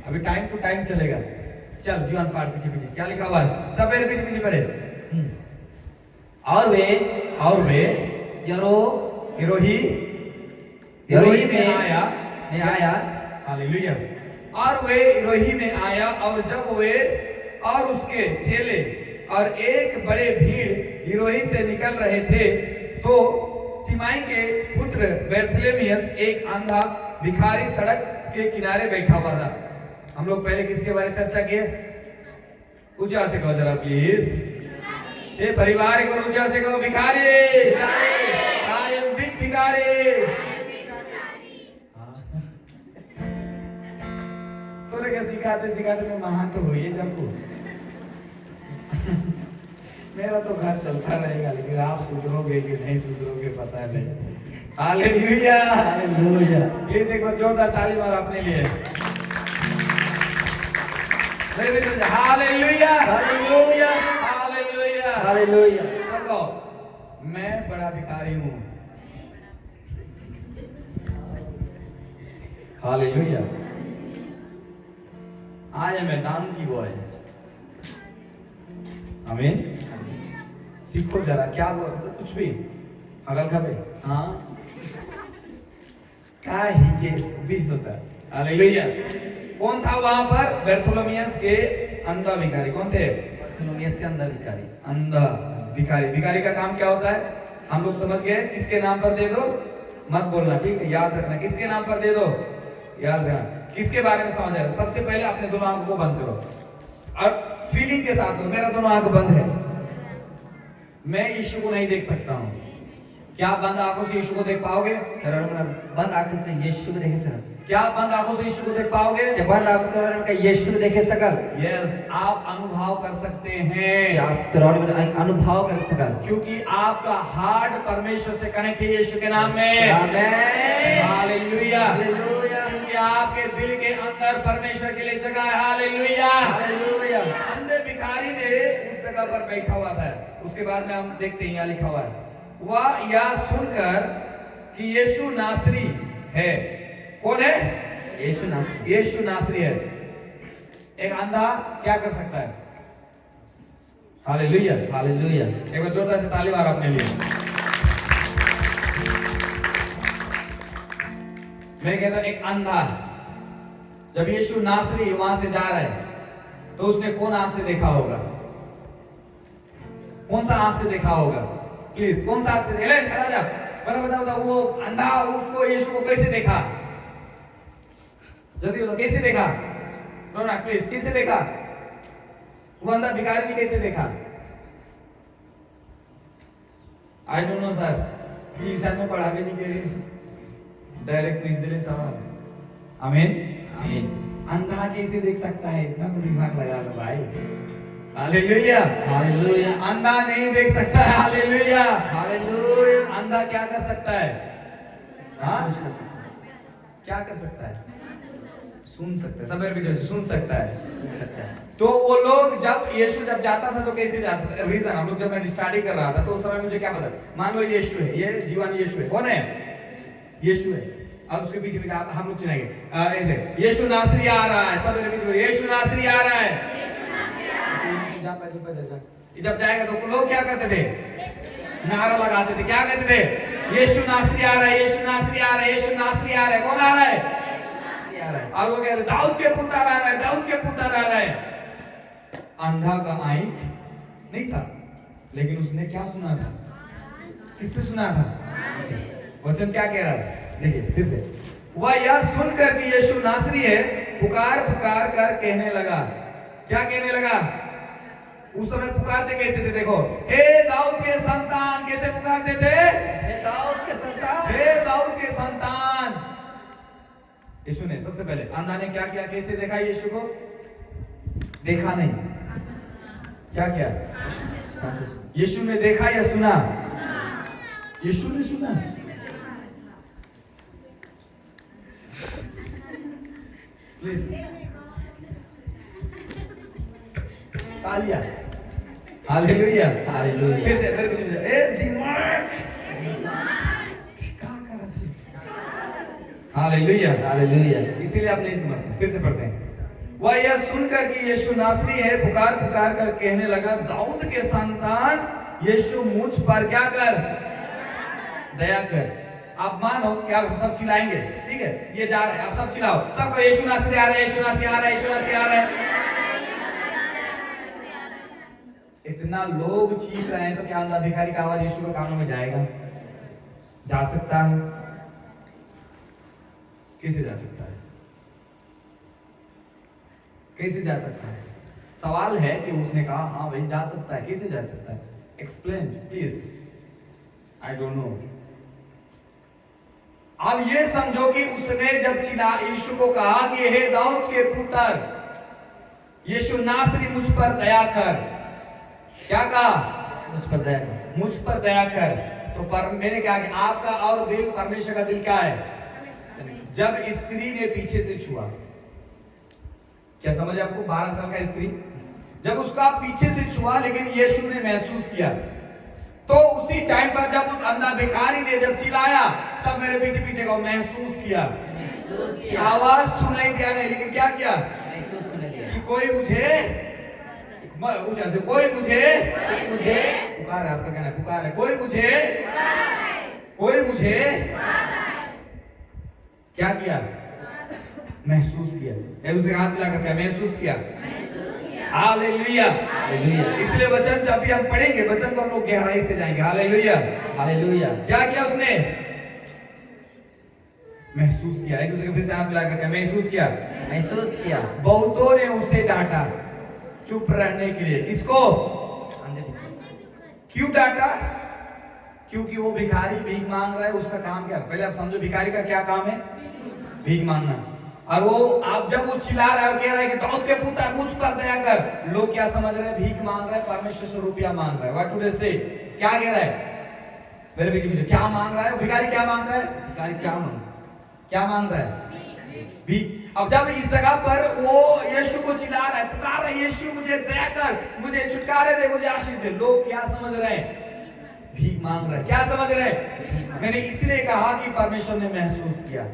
A: अभी टाइम टू टाइम चलेगा। चल जीवन पाठ पीछे पीछे क्या लिखा हुआ है? सब मेरे पीछे पीछे पड़े।
B: और वे यरोही में आया।
A: हालेलुया। और वे यरोही में आया और जब वे और उसके चेले और एक बड़े भीड़ यरोही से निकल रहे थे तो तिमाई के पुत्र बेर्थलेमियस एक अंधा भिखारी सड़क के किनारे बैठा हुआ था। हम लोग पहले किसके बारे में चर्चा किए? ऊंचा से कहो जरा प्लीज। ये परिवार एक बार ऊंचा से कहो भिखारी। आई एम बिग भिखारी। तो क्या सिखाते सिखाते मैं महान तो हुई जब मेरा तो घर चलता रहेगा, लेकिन आप सुधरोगे कि नहीं सुधरोगे पता नहीं। Hallelujah
B: hallelujah.
A: प्लीज एक बार जोरदार ताली मारो अपने लिए। Hallelujah
B: hallelujah
A: hallelujah
B: hallelujah.
A: सबको मैं बड़ा भिखारी हूँ। Hallelujah I am a donkey boy. आमीन। सीखो जरा, क्या कुछ भी अगल खबे हाँ क्या ही के 20,000। हालेलुया। कौन था वहां पर? बर्थोलोमियस के अंधा भिखारी। कौन थे?
B: बर्थोलोमियस के अंधा भिखारी।
A: अंधा भिखारी। भिखारी का काम क्या होता है? हम लोग समझ गए। किसके नाम पर दे दो मत बोलना, ठीक है? याद रखना, किसके नाम पर दे दो याद रखना। किसके बारे में समझ रहे? सबसे पहले अपने दोनों आंखों को बंद करो और फीलिंग के साथ करो। मेरा दोनों आंख बंद है, मैं यीशु को नहीं देख सकता हूँ। क्या आप बंद आंखों से यीशु को देख पाओगे?
B: बंद आंखों से यीशु को देखे सकल।
A: क्या आप बंद आंखों से यीशु को देख पाओगे?
B: क्या बंद आंखों से यीशु को देखे सकल?
A: यस, आप अनुभव कर सकते हैं।
B: आप तोरानी में अनुभव कर सकल,
A: क्योंकि आपका हार्ट परमेश्वर से कनेक्ट है यीशु के नाम में।
B: आमीन।
A: हालेलुया।
B: हालेलुया।
A: क्योंकि आपके दिल के अंदर परमेश्वर के लिए जगह है। हालेलुया।
B: हालेलुया।
A: अंधे भिखारी ने उस जगह पर बैठा हुआ था। उसके बाद में हम देखते हैं यहाँ लिखा हुआ है, वह यह सुनकर कि यीशु नासरी है। कौन है?
B: यीशु नासरी।
A: यीशु नासरी है। एक अंधा क्या कर सकता है? हालेलुया।
B: हालेलुया।
A: एक बार जोरदार से ताली मारो अपने लिए। मैं कहता हूं एक अंधा जब यीशु नासरी वहां से जा रहा है तो उसने कौन आंख से देखा होगा? कौन सा आंख से देखा होगा? प्लीज कौन सा आंख से? एलेन खड़ा जा, बता बता वो अंधा उसको यीशु को कैसे देखा? जल्दी बताओ, कैसे देखा? ना प्लीज, कैसे देखा? वो अंधा भिखारी ने कैसे देखा? आई डोंट नो सर, ट्यूशन में पढ़ा भी नहीं के डायरेक्ट पूछ दिले सवाल। आमीन।
B: आमीन।
A: अंधा कैसे देख सकता है? इतना तो दिमाग लगा लो भाई। हालेलुया।
B: हालेलुया।
A: अंधा नहीं देख सकता है। हालेलुया।
B: हालेलुया।
A: अंधा क्या कर सकता है? हाँ, क्या कर सकता है? सुन सकता है। सब मेरे पीछे सुन सकता है। तो वो लोग जब यीशु जब जाता था तो कैसे जाता था? रीजन हम लोग जब मैं स्टडी कर रहा था तो उस समय मुझे क्या पता, मान लो यीशु है, ये जीवन यीशु है। कौन है? यीशु है। अब उसके पीछे पीछे हम लोग चिल्लाएंगे ऐसे, यीशु नासरी आ रहा है। सब मेरे पीछे, यीशु नासरी आ रहा है। जब जाएगा तो लोग क्या करते थे? नारा लगाते थे। क्या कहते थे? यीशु नासरी आ रहा है, यीशु नासरी आ रहा है, यीशु नासरी आ रहा है। कौन आ रहा है? और वो कहते दाऊद के पुत्र आ रहा है, दाऊद के पुत्र आ रहा है। अंधा का आंख नहीं था, लेकिन उसने क्या सुना था? किससे सुना था? वचन क्या कह रहा है? देखिए फिर से, वह यह सुनकर कि यीशु नासरी है पुकार पुकार कर कहने लगा। क्या कहने लगा? उस समय पुकारते कैसे थे? देखो, हे दाऊद के संतान। कैसे पुकारते थे?
B: हे दाऊद के संतान।
A: हे दाऊद के संतान। यीशु ने सबसे पहले अंधा ने क्या किया? कैसे देखा यीशु को? देखा नहीं, क्या किया? यीशु ने देखा या सुना? यीशु ने सुना। प्लीज तालियां। हालेलुया।
B: हालेलुया।
A: फिर से मेरे पीछे ए दिमाग क्या कर रहा है? हालेलुया।
B: हालेलुया।
A: इसीलिए आप नहीं समझते। फिर से पढ़ते हैं, वह यह सुनकर कि यीशु नासरी है पुकार पुकार कर कहने लगा, दाऊद के संतान यीशु मुझ पर क्या कर? दया कर। आप मानो कि आप सब चिल्लाएंगे, ठीक है? ये जा रहा है, आप सब चिल्लाओ, सबको यीशु नासरी आ रहा है, यीशु नासरी आ रहा है, यीशु नासरी आ रहा है। इतना लोग चीख रहे हैं तो क्या अंधा भिखारी का आवाज यीशु के कानों में जाएगा? जा सकता है? कैसे जा सकता है? कैसे जा सकता है? सवाल है कि उसने कहा हाँ भाई जा सकता है। कैसे जा सकता है? Explain please. I don't no. अब ये समझो कि उसने जब चिल्ला यीशु को कहा कि हे दाऊद के पुत्र यीशु नासरी मुझ पर दया कर। क्या कहा?
B: मुझ पर दया कर।
A: मुझ पर दया कर। तो मैंने क्या कि आपका और दिल, परमेश्वर का दिल क्या है? जब स्त्री ने पीछे से छुआ, क्या समझ आपको? 12 साल का स्त्री जब उसका पीछे से छुआ, लेकिन यीशु ने महसूस किया। तो उसी टाइम पर जब उस अंधा भिखारी ने जब चिल्लाया, सब मेरे पीछे पीछे को महसूस किया। आवाज सुनाई दिया नहीं, लेकिन क्या किया? कोई मुझे ऊंचा से, कोई मुझे पुकार है, आपका कहना है पुकार है, कोई मुझे क्या किया? महसूस किया। एक दूसरे का हाथ मिला करके महसूस किया। हालेलुया। इसलिए वचन जब भी हम पढ़ेंगे, वचन को हम लोग गहराई से जाएंगे। हालेलुया। क्या किया उसने? महसूस किया। एक दूसरे के फिर से हाथ मिला करके महसूस किया। बहुतों ने उसे डांटा चुप रहने के लिए। किसको? क्यों डांटा? क्योंकि वो भिखारी भीख मांग रहा है। उसका काम क्या? पहले आप समझो भिखारी का क्या काम है? भीख मांगना। और वो आप जब वो चिल्ला रहा है और कह रहा है कि दाऊद के पुत्र मुझ पर दया कर, लोग क्या समझ रहे हैं? भीख मांग रहा है, परमेश्वर से रुपया मांग रहा है। व्हाट टुडे से क्या कह रहा है? मेरे पीछे क्या मांग रहा है? भिखारी क्या मांग रहा है? क्या मांग रहा है? भीख। अब जब इस जगह पर वो यीशु को चिल्ला रहा है, पुकार रहा है, यीशु मुझे दया कर, मुझे छुटकारे दे, मुझे आशीष दे, लोग क्या समझ रहे हैं? भीख मांग रहा है। क्या समझ रहे हैं? मैंने इसलिए कहा कि परमेश्वर ने महसूस किया,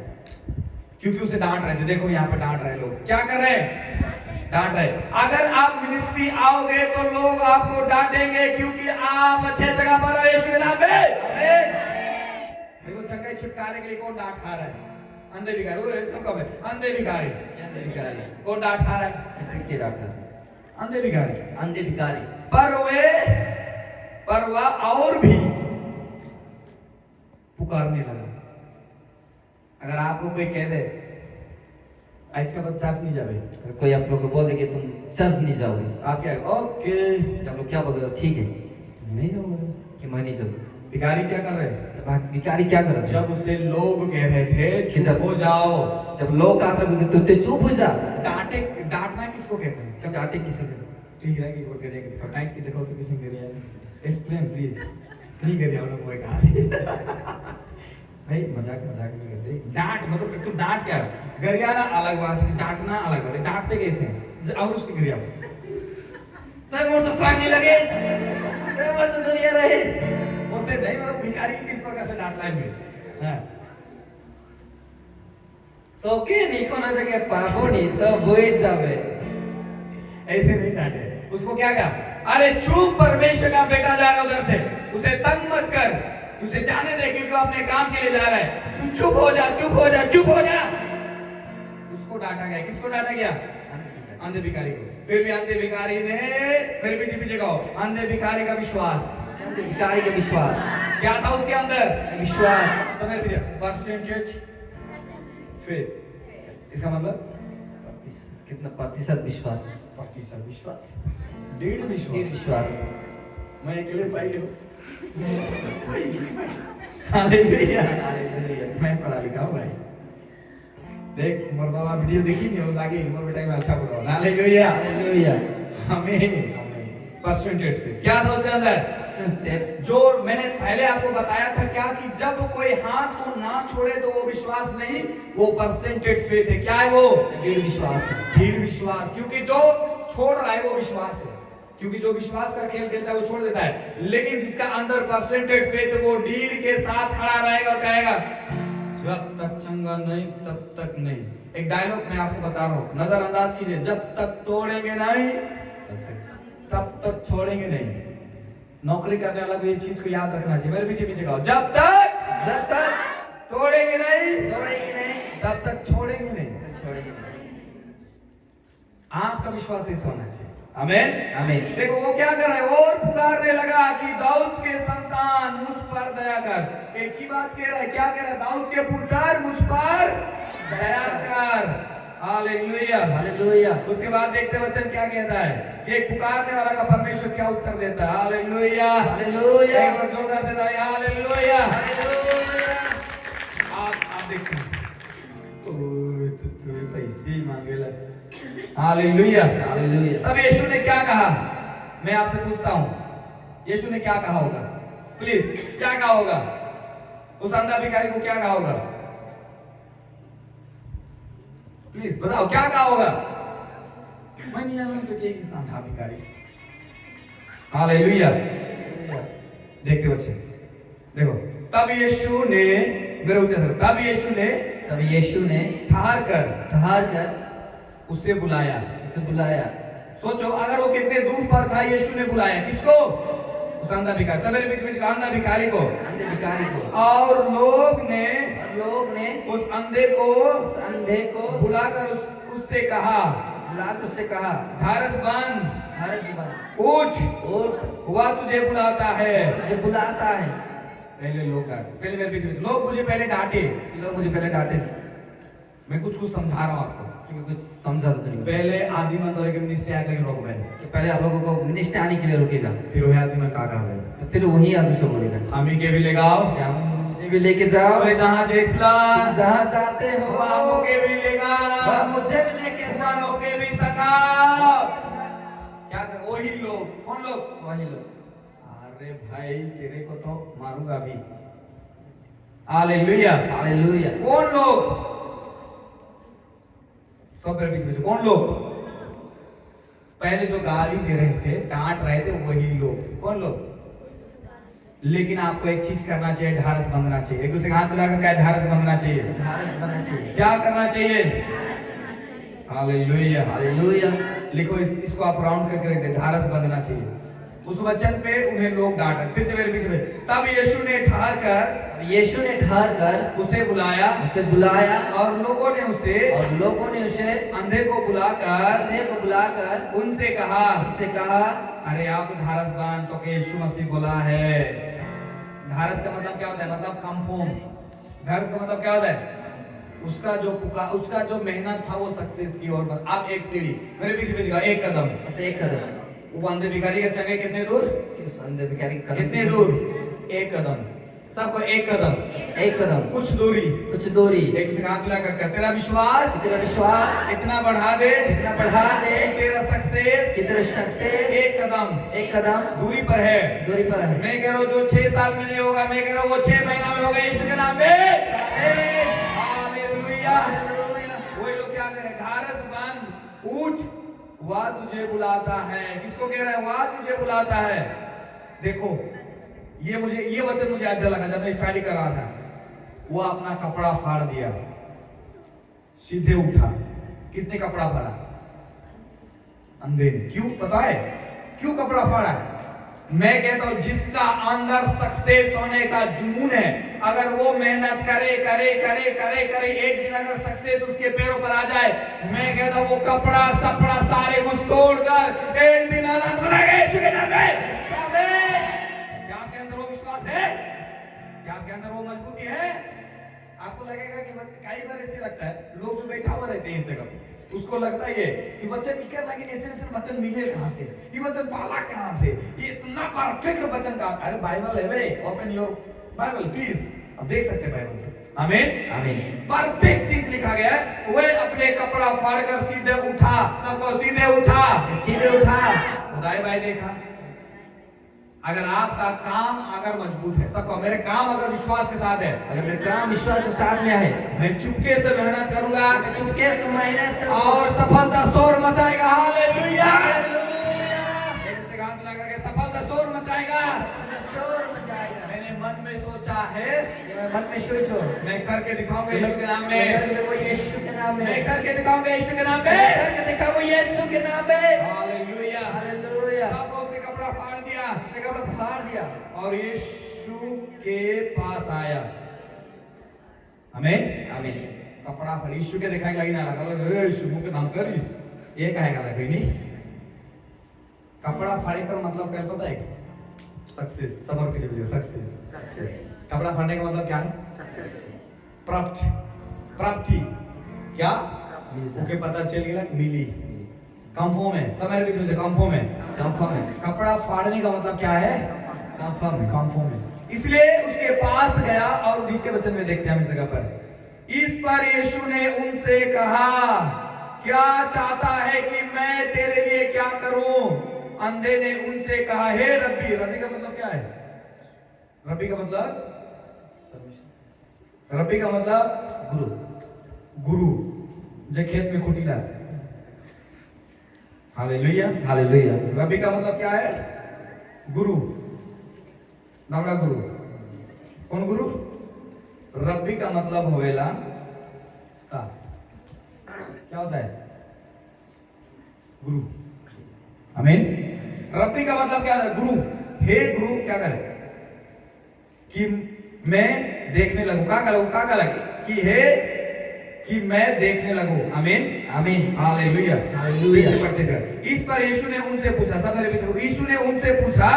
A: क्योंकि उसे डांट रहे थे। देखो यहाँ पे डांट रहे लोग, क्या कर रहे हैं? डांट रहे। अगर आप मिनिस्ट्री आओगे तो लोग आपको डांटेंगे, क्योंकि आप अच्छे जगह पर हो। यीशु के नाम में देखो, चंगाई छुटकारे के लिए कौन डांट खा रहा है? अंधे भिखारी। वो सबका है अंधे भिखारी। कौन डांट खा रहा है? अंधे भिखारी। पर वह और भी पुकारने लगा। अगर आपको कोई कह दे आज के बाद चर्च नहीं जाओगे,
B: कोई आप लोग को बोल दे कि तुम चर्च नहीं जाओगे,
A: आप क्या? ओके।
B: आप लोग क्या बोलोगे? ठीक है,
A: नहीं जाओगे
B: कि मैं नहीं जाऊंगा।
A: भिखारी क्या कर रहे हैं?
B: भिखारी क्या कर रहे?
A: जब उसे लोग कह रहे थे चुप हो जाओ,
B: जब लोग कहते थे कि तू चुप हो जा।
A: डांटना किसको कहते हैं?
B: जब डांटे किसको कहते हैं?
A: ठीक है कि वो करिए कि दिखाओ, टाइट की देखो तो किसी करिए, एक्सप्लेन प्लीज। नहीं करिए आप लोग, वो कहा भाई मजाक नहीं करते। डांट मतलब, तो डांट क्या है? गरियाना अलग बात है, डांटना अलग बात है। डांटते कैसे हैं? और उसकी गरिया
B: तो मोर से सांगने लगे, तो मोर से दुनिया रहे,
A: उससे नहीं, मतलब भिखारी की किस प्रकार से डांट लाएंगे? हां
B: तो के नहीं कोना जगह पापो नहीं तो बोई जावे,
A: ऐसे नहीं डांटे उसको। क्या कहा? अरे चुप, परमेश्वर का बेटा जा रहा है उधर से, उसे तंग मत कर, उसे जाने दे, क्योंकि वो अपने काम के लिए जा रहा है। तू चुप हो जा। उसको डांटा गया। किसको डांटा गया? अंधे भिखारी को। फिर भी अंधे भिखारी ने, फिर पीछे कहो, अंधे भिखारी का विश्वास।
B: अंधे भिखारी का विश्वास
A: क्या था उसके अंदर?
B: विश्वास।
A: समय पीछे परसेंटेज फेथ। इसका मतलब
B: कितना प्रतिशत विश्वास?
A: प्रतिशत विश्वास, 1.5
B: विश्वास।
A: मैं अकेले पाई हूँ। हालेलुया। मैं पढ़ा लिखा हूँ भाई। देख मोर बाबा वीडियो देखी नहीं हो लागे, मोर बेटा में अच्छा बोला। हालेलुया। हमें परसेंटेज पे क्या था उसके अंदर? जो मैंने पहले आपको बताया था क्या, कि जब कोई हाथ को ना छोड़े तो वो विश्वास नहीं, वो परसेंटेज फेथ है। क्या है वो? दृढ़ विश्वास। क्योंकि जो छोड़ रहा है वो विश्वास है, क्योंकि जो विश्वास का खेल खेलता है वो छोड़ देता है। लेकिन जिसका अंदर परसेंटेज फेथ, वो डीड के साथ खड़ा रहेगा और कहेगा जब तक चंगा नहीं तब तक नहीं। एक डायलॉग मैं आपको बता रहा हूँ, नजरअंदाज कीजिए। जब तक तोड़ेंगे नहीं तब तक छोड़ेंगे नहीं। नौकरी करने वाला को ये चीज को याद रखना चाहिए। मेरे पीछे कहो, जब तक तोड़ेंगे नहीं तब तक छोड़ेंगे नहीं। आपका विश्वास ऐसा होना चाहिए। आमीन। देखो वो क्या कर रहे हैं, और पुकारने लगा कि दाऊद के संतान मुझ पर दया कर। एक ही बात कह रहा है। क्या कह रहा है? दाऊद के पुत्र मुझ पर दया कर। हालेलुया। उसके बाद देखते वचन क्या कहता है, ये पुकारने वाला का परमेश्वर क्या उत्तर देता है? हालेलुया। एक बार जोरदार से ताली। हालेलुया। आप देखते तो पैसे ही मांगेला। हालेलुया। तब यीशु ने क्या कहा? मैं आपसे पूछता हूं, यीशु ने क्या कहा होगा? प्लीज क्या कहा होगा? उस अंधा भिखारी को क्या कहा होगा? प्लीज बताओ क्या कहा होगा? मैं नहीं जानूं तो किस अंधा भिखारी। हालेलुया। देखते बच्चे, देखो तब यीशु ने, मेरे ऊंचे सर, तब यीशु ने
B: ठहर कर
A: उससे बुलाया।
B: उसे बुलाया।
A: सोचो अगर वो कितने दूर पर था, यीशु ने बुलाया किसको? उस अंधा भिखारी, सबेरे बीच बीच का अंधा भिखारी को,
B: अंधे भिखारी को।
A: और लोग ने उस अंधे को बुलाकर उससे कहा, धारस बंद, उठ, हुआ तुझे बुलाता है। पहले लोग डांटे, पहले मेरे पीछे लोग मुझे पहले डांटे। मैं कुछ समझा रहा हूँ आपको
B: कि मैं कुछ समझा तो नहीं।
A: पहले आदि मन दौरे के मिनिस्ट्री आके रोक गए
B: कि पहले आप लोगों को मिनिस्ट्री आने के लिए रोकेगा,
A: फिर वही आदि मन का गए,
B: तो फिर वही आदमी से बोलेगा
A: हम ही के भी ले जाओ,
B: मुझे भी लेके जाओ,
A: जहाँ
B: जहाँ जाते हो
A: वहाँ के भी ले जाओ,
B: मुझे भी लेके जाओ,
A: के भी सकाओ। क्या कर वही लोग, कौन लोग?
B: वही लोग।
A: अरे भाई तेरे को तो मारूंगा अभी। Hallelujah,
B: hallelujah.
A: कौन लोग? सब मेरे पीछे कौन लोग? पहले जो गाली दे रहे थे, डांट रहे थे, वही लोग। कौन लोग? लेकिन आपको एक चीज करना चाहिए, ढारस बंधना चाहिए। एक दूसरे का हाथ मिलाकर क्या ढारस बंधना चाहिए?
B: ढारस बंधना चाहिए।
A: क्या करना चाहिए? Hallelujah,
B: hallelujah.
A: लिखो इसको आप राउंड करके रख दे, ढारस बंधना चाहिए। उस वचन पे उन्हें लोग डांटे। फिर से मेरे पीछे में, तब यीशु ने ठहर कर उसे बुलाया, और लोगों ने उसे अंधे को बुलाकर उनसे कहा, अरे आप ढारस बांध, तो यीशु मसीह बोला है। ढारस का मतलब क्या होता है? मतलब कंफर्म। ढारस का मतलब क्या होता है? उसका जो मेहनत था वो सक्सेस की ओर। आप एक सीढ़ी मेरे पीछे का एक कदम। वो अंधे भिखारी का चंगे कितने दूर?
B: अंधे भिखारी
A: कितने दूर? एक कदम। सबको एक कदम, कुछ दूरी। एक दूसरे का हाथ मिलाकर, तेरा विश्वास इतना बढ़ा दे, तेरा सक्सेस एक कदम दूरी पर है। मैं कह रहा हूँ जो 6 साल में नहीं होगा, मैं कह रहा हूँ वो 6 महीना में होगा, यीशु के नाम में। हालेलुया। वही लोग क्या करें? ढारस बंद, उठ, वह तुझे बुलाता है। किसको कह रहा है? वह तुझे बुलाता है। देखो ये वचन मुझे अच्छा लगा जब मैं स्टडी कर रहा था। वो अपना कपड़ा फाड़ दिया, सीधे उठा। किसने कपड़ा फाड़ा? अंधे ने। क्यों पता है क्यों कपड़ा फाड़ा? मैं कहता हूं जिसका अंदर सक्सेस होने का जुनून है, अगर वो मेहनत करे, एक दिन अगर सक्सेस उसके पैरों पर आ जाए, मैं कहता हूं वो कपड़ा सपड़ा सारे कुछ तोड़कर एक दिन आनंद बनाएगा यीशु के नाम में। क्या आपके अंदर वो विश्वास है? क्या आपके अंदर वो मजबूती है? आपको लगेगा कि कई बार ऐसे लगता है, लोग जो बैठा हुआ रहते हैं इस जगह, उसको लगता है कि वचन इकर लगे, ऐसे वचन मिले कहां से, ये वचन पाला कहां से, ये इतना परफेक्ट वचन का। अरे बाइबल है भाई, ओपन योर बाइबल प्लीज, आप देख सकते हैं बाइबल में। आमीन। परफेक्ट चीज लिखा गया है। वह अपने कपड़ा फाड़कर सीधे उठा। सबको सीधे उठा। खुदाई भाई देखा, अगर आपका काम अगर मजबूत है, सबको मेरे काम अगर विश्वास के साथ है, मैं चुपके से मेहनत करूंगा, और सफलता शोर मचाएगा। हालेलुया। हाथ मिला करके सफलता शोर मचाएगा। मैंने मन में सोचा है, मैं करके दिखाऊंगा यीशु के नाम में। मैं करके दिखाऊंगा यीशु के नाम में। हालेलुया। सबको उसने कपड़ा फाड़ दिया और यीशु के पास आया। आमीन। कपड़ा फाड़, यीशु के दिखाई लगी ना लगा, यीशु के नाम करिस, ये कहेगा था कोई नहीं। कपड़ा फाड़े का मतलब क्या पता है? सक्सेस। समझ के चलिए, सक्सेस। कपड़ा फाड़ने का मतलब क्या है? प्राप्ति। क्या ओके, पता चल गया, मिली। कंफर्म है, समय बीच में से कंफर्म है। कपड़ा फाड़ने का मतलब क्या है? कंफर्म है। इसलिए उसके पास गया, और नीचे वचन में देखते हैं हम इस जगह पर। इस पर यीशु ने उनसे कहा, क्या चाहता है कि मैं तेरे लिए क्या करूं? अंधे ने उनसे कहा, हे रब्बी। रब्बी का मतलब क्या है? रब्बी का मतलब गुरु। जो खेत में खुटीला। हालेलुया। रब्बी का मतलब क्या है? गुरु। नवरा गुरु। कौन गुरु? रब्बी का मतलब होवेला का क्या होता है? गुरु। आमीन। रब्बी का मतलब क्या है? गुरु। हे गुरु क्या करे कि मैं देखने लगूं, क्या करे कि हे कि मैं देखने लगूं। आमीन
B: आमीन
A: हालेलुया
B: हालेलुया।
A: पीछे पढ़ते चल। इस पर यीशु ने उनसे पूछा, सब मेरे पीछे, यीशु ने उनसे पूछा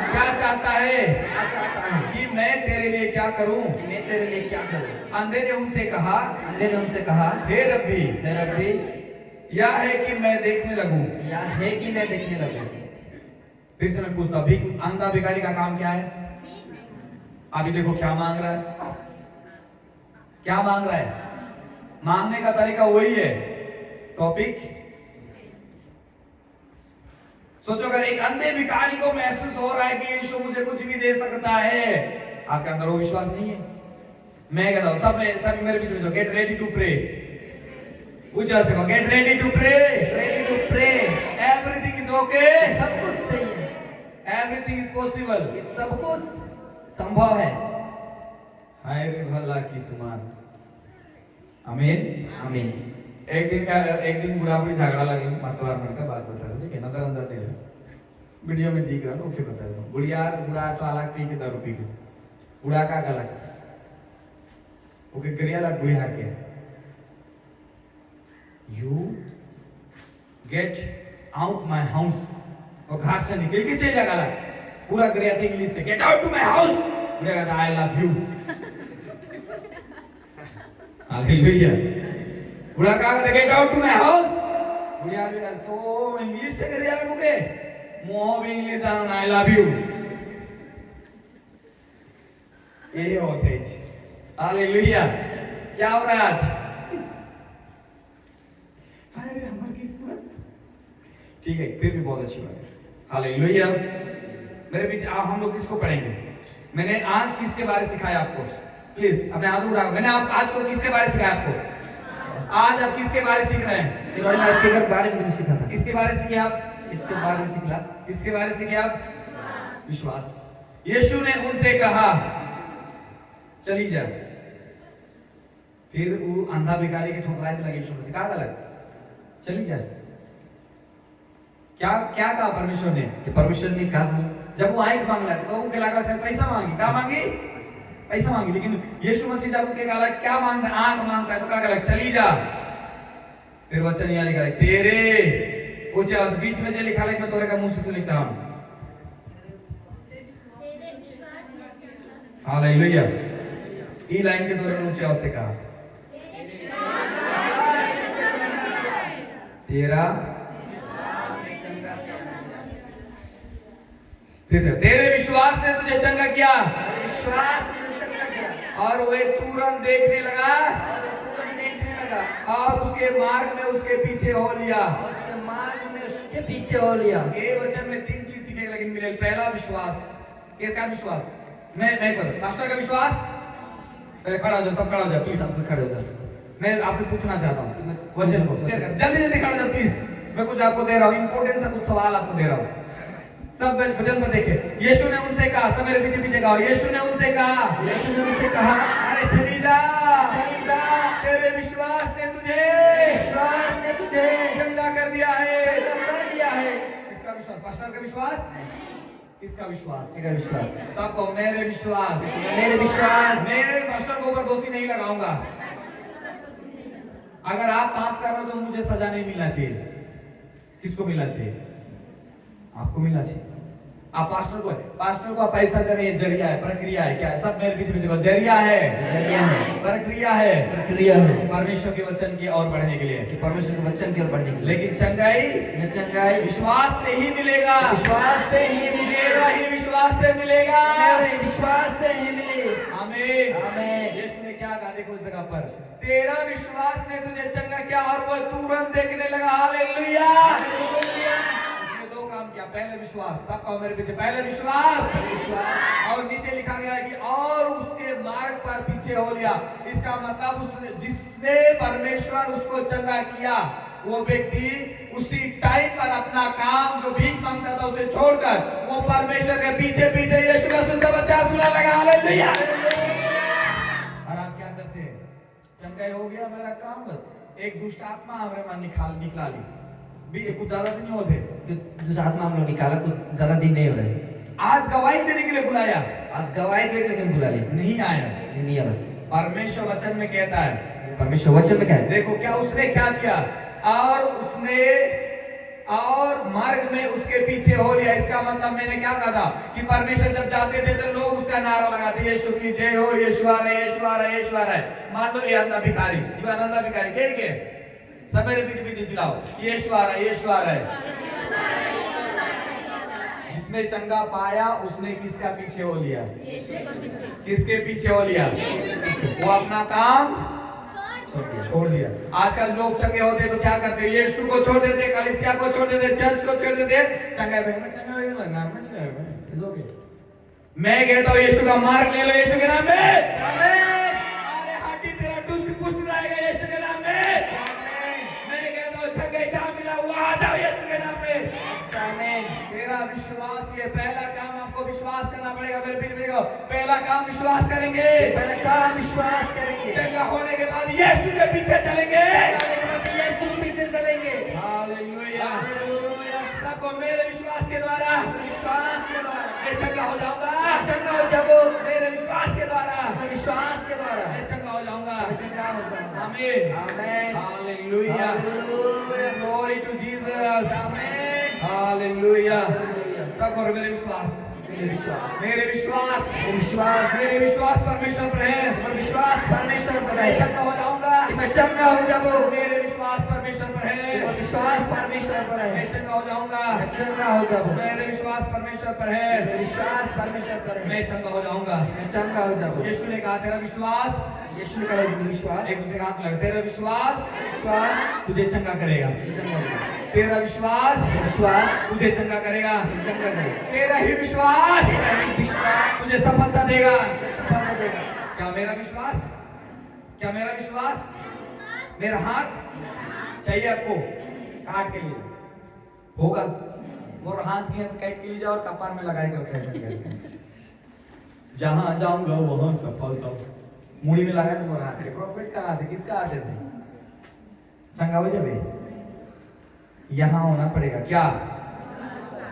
A: क्या चाहता है
B: क्या चाहता है
A: कि मैं तेरे लिए क्या करूं?
B: कि मैं तेरे लिए क्या करूं?
A: अंधे ने उनसे कहा
B: हे रब्बी
A: या है कि मैं देखने लगूं।
B: या है कि मैं देखने लगूं।
A: फिर से मैं पूछता हूं, अंधा भिखारी का काम क्या है? अभी देखो क्या मांग रहा है, क्या मांग रहा है? मांगने का तरीका वही है। टॉपिक सोचो, अगर एक अंधे भिखारी को महसूस हो रहा है कि यीशु मुझे कुछ भी दे सकता है, आपके अंदर वो विश्वास नहीं है। मैं कहता हूं सब मेरे पीछे गेट रेडी टू प्रे। ऊंचा से get ready to pray. Everything is okay.
B: सब कुछ सही है,
A: एवरीथिंग इज पॉसिबल।
B: सब कुछ संभव है।
A: हाय रे भला किस्मत। आमीन
B: आमीन।
A: एक दिन बुढ़ा बुढ़ी झगड़ा लगे, मतवार मन का बात बता रहे थे, नजर अंदर नहीं रहा, वीडियो में दिख रहा ना, ओके बता दो। बुढ़िया बुढ़ा तो अलग पी के दारू पी के, बुढ़ा का गलत ओके गरिया लग बुढ़िया के। You get out my house, और घर से निकल के चले जाएगा। पूरा गरिया था इंग्लिश से, get out to my house. बुढ़िया कहता आई लव यू। हालेलुया। बुढ़ा कहा कहता get out to my house. बुढ़िया भी कहता तो इंग्लिश से गरिया में मुके मोह भी इंग्लिश जानो आई लव यू। यही होते हैं। हालेलुया। क्या हो रहा है आज? हाय रे हमारी किस्मत। ठीक है, फिर भी बहुत अच्छी बात है। हालेलुया। मेरे पीछे हम लोग किसको पढ़ेंगे? मैंने आज किसके बारे में सिखाया आपको? प्लीज अपने हाथ उठाओ। मैंने आज को किसके बारे में सिखाया आपको? आज आप किसके बारे में सीख रहे हैं?
B: के बारे में सीखा था।
A: किसके बारे में सीखे आप?
B: इसके बारे में सीखला।
A: किसके बारे में सीखे आप? विश्वास। यीशु ने उनसे कहा चली जा। फिर वो अंधा भिखारी के ठुकराए लगे यीशु से, कहा गलत चली जा। क्या क्या कहा परमेश्वर ने?
B: कि परमेश्वर ने कहा
A: जब वो आंख मांग रहा तो उनके लगा से पैसा मांगी, क्या मांगी? पैसा मांगी। लेकिन यीशु मसीह जब उनके कहा क्या मांगता है? आंख मांगता है, तो कहा चली जा। फिर वचन यहाँ लिखा है तेरे ऊंचे आवाज बीच में जो लिखा है मैं तोरे का मुंह से लिखता हूं। हालेलुया। ई लाइन के तोरे ऊंचे आवाज से कहा तेरा फिर से तेरे विश्वास ने तुझे चंगा किया। और वे तुरंत देखने लगा और उसके मार्ग में उसके पीछे हो लिया। ये वचन में 3 चीज सीखे लेकिन मिले। पहला विश्वास। ये क्या विश्वास? मैं करूं मास्टर का विश्वास। पहले खड़ा हो जाओ, सब खड़ा हो जाओ प्लीज।
B: सब खड़े हो जाओ।
A: मैं आपसे पूछना चाहता हूं वचन को शेयर कर, जल्दी खड़ा हो जाओ प्लीज। मैं कुछ आपको दे रहा हूं, इंपॉर्टेंट सा कुछ सवाल आपको दे रहा हूं। सब वचन में देखे। यीशु ने उनसे कहा, सब मेरे पीछे कहा, यीशु ने उनसे कहा अरे चली जा तेरे विश्वास ने तुझे चंगा कर दिया है। किसका विश्वास? पास्टर का विश्वास? किसका विश्वास? सबको मेरे विश्वास। मेरे पास्टर को ऊपर दोषी नहीं लगाऊंगा। अगर आप पाप कर रहे हो तो मुझे सजा नहीं मिलना चाहिए। किसको मिलना चाहिए? आपको मिलना चाहिए। आप पास्टर को पैसा देने ये जरिया है, प्रक्रिया है। क्या है? सब मेरे पीछे जरिया है, प्रक्रिया है परमेश्वर के वचन की ओर बढ़ने के लिए। लेकिन चंगाई विश्वास से ही मिलेगा। विश्वास से मिलेगा। आमीन। यीशु ने क्या कहा? देखो इस जगह पर तेरा विश्वास ने तुझे चंगा किया और वह तुरंत देखने लगा। हालेलुया। काम किया। पहले विश्वास। सब कहो मेरे पीछे, पहले विश्वास। और नीचे लिखा गया है कि और उसके मार्ग पर पीछे हो लिया। इसका मतलब जिसने परमेश्वर उसको चंगा किया वो व्यक्ति उसी टाइम पर अपना काम जो भीख मांगता था उसे छोड़कर वो परमेश्वर के पीछे यीशु का सुसमाचार सुना लगा। हालेलुया। और आप क्या करते हैं? चंगा हो गया मेरा काम, बस एक दुष्ट आत्मा हमारे मन निकाला ली। भी कुछ ज्यादा दिन नहीं होते।
B: जो 7 माह हम लोग निकाला कुछ ज्यादा दिन नहीं हो रहे।
A: आज गवाही देने के लिए बुलाया,
B: आज गवाही देने के लिए बुला ली,
A: नहीं आया।
B: नहीं आया।
A: परमेश्वर वचन में कहता है,
B: परमेश्वर वचन में क्या है?
A: देखो क्या उसने क्या किया, और मार्ग में उसके पीछे हो लिया। इसका मतलब मैंने क्या कहा था कि परमेश्वर जब जाते थे तो लोग उसका नारा लगाते, यीशु की जय हो, यीशु आ रहे, यीशु आ रहे, यीशु आ रहे। मान लो ये अंधा भिखारी, जो अंधा भिखारी के सब मेरे पीछे पीछे चिल्लाओ, यीशु आ रहा है, यीशु आ रहा है। जिसने चंगा पाया उसने किसका पीछे हो लिया? किसके पीछे हो लिया? वो अपना काम छोड़ दिया। आजकल लोग चंगे होते तो क्या करते? यीशु को छोड़ देते, कलीसिया को छोड़ देते, चर्च को छोड़ देते। चंगा भाई मैं चंगा हो ना, मैं कहता हूँ यीशु का मार्ग ले लो, यीशु के नाम में। अरे हाथी तेरा दुष्ट पुष्ट रहेगा यीशु के नाम में। मैं कहता हूँ चंगे जहाँ मिला हुआ आ जाओ यीशु के नाम में। मेरा विश्वास, ये पहला काम आपको विश्वास करना पड़ेगा। मेरे प्रिय को पहला काम विश्वास करेंगे,
B: पहला काम विश्वास करेंगे।
A: चंगा होने के बाद यीशु के पीछे चलेंगे,
B: यीशु के पीछे चलेंगे।
A: हालेलुया। सबको मेरे विश्वास के द्वारा,
B: विश्वास के द्वारा
A: मैं चंगा हो जाऊंगा।
B: चंगा हो जाओ।
A: मेरे विश्वास के द्वारा,
B: विश्वास के द्वारा
A: मैं चंगा हो जाऊंगा।
B: चंगा हो जाऊंगा।
A: आमीन,
B: आमीन,
A: हालेलुया, ग्लोरी टू जीसस,
B: आमीन,
A: हालेलुया।
B: हालेलुया।
A: सबको मेरे विश्वास,
B: मेरे विश्वास,
A: मेरे विश्वास,
B: विश्वास,
A: मेरे विश्वास परमेश्वर पर है।
B: और विश्वास परमेश्वर पर
A: मैं
B: है।
A: चंगा हो जाऊंगा।
B: मैं चंगा हो जाऊं।
A: मेरे विश्वास परमेश्वर पर है।
B: और विश्वास परमेश्वर पर है।
A: मैं चंगा हो जाऊंगा।
B: मैं चंगा हो जाऊं।
A: मेरे विश्वास परमेश्वर पर है।
B: मेरा विश्वास परमेश्वर पर है।
A: मैं चंगा हो जाऊंगा।
B: मैं चंगा हो जाऊं।
A: यीशु ने कहा तेरा विश्वास,
B: यीशु ने कहा विश्वास,
A: एक दूसरे के हाथ में लगा, तेरा विश्वास
B: विश्वास
A: तुझे चंगा करेगा।
B: चंगा होगा।
A: तेरा विश्वास
B: विश्वास
A: तुझे चंगा करेगा।
B: चंगा करेगा।
A: तेरा ही विश्वास
B: विश्वास
A: तुझे सफलता देगा।
B: सफलता देगा।
A: क्या मेरा विश्वास, क्या मेरा विश्वास? मेरा हाथ चाहिए आपको काट के लिए होगा, और हाथ नहीं ऐसे काट के लिए जाओ और कपार में लगाए कर कैसे जहां जाऊंगा वहां सफलता, मुड़ी में लगा तो हाथ। प्रॉफिट का हाथ है, किसका हाथ है? चंगा हो जाए यहाँ होना पड़ेगा। क्या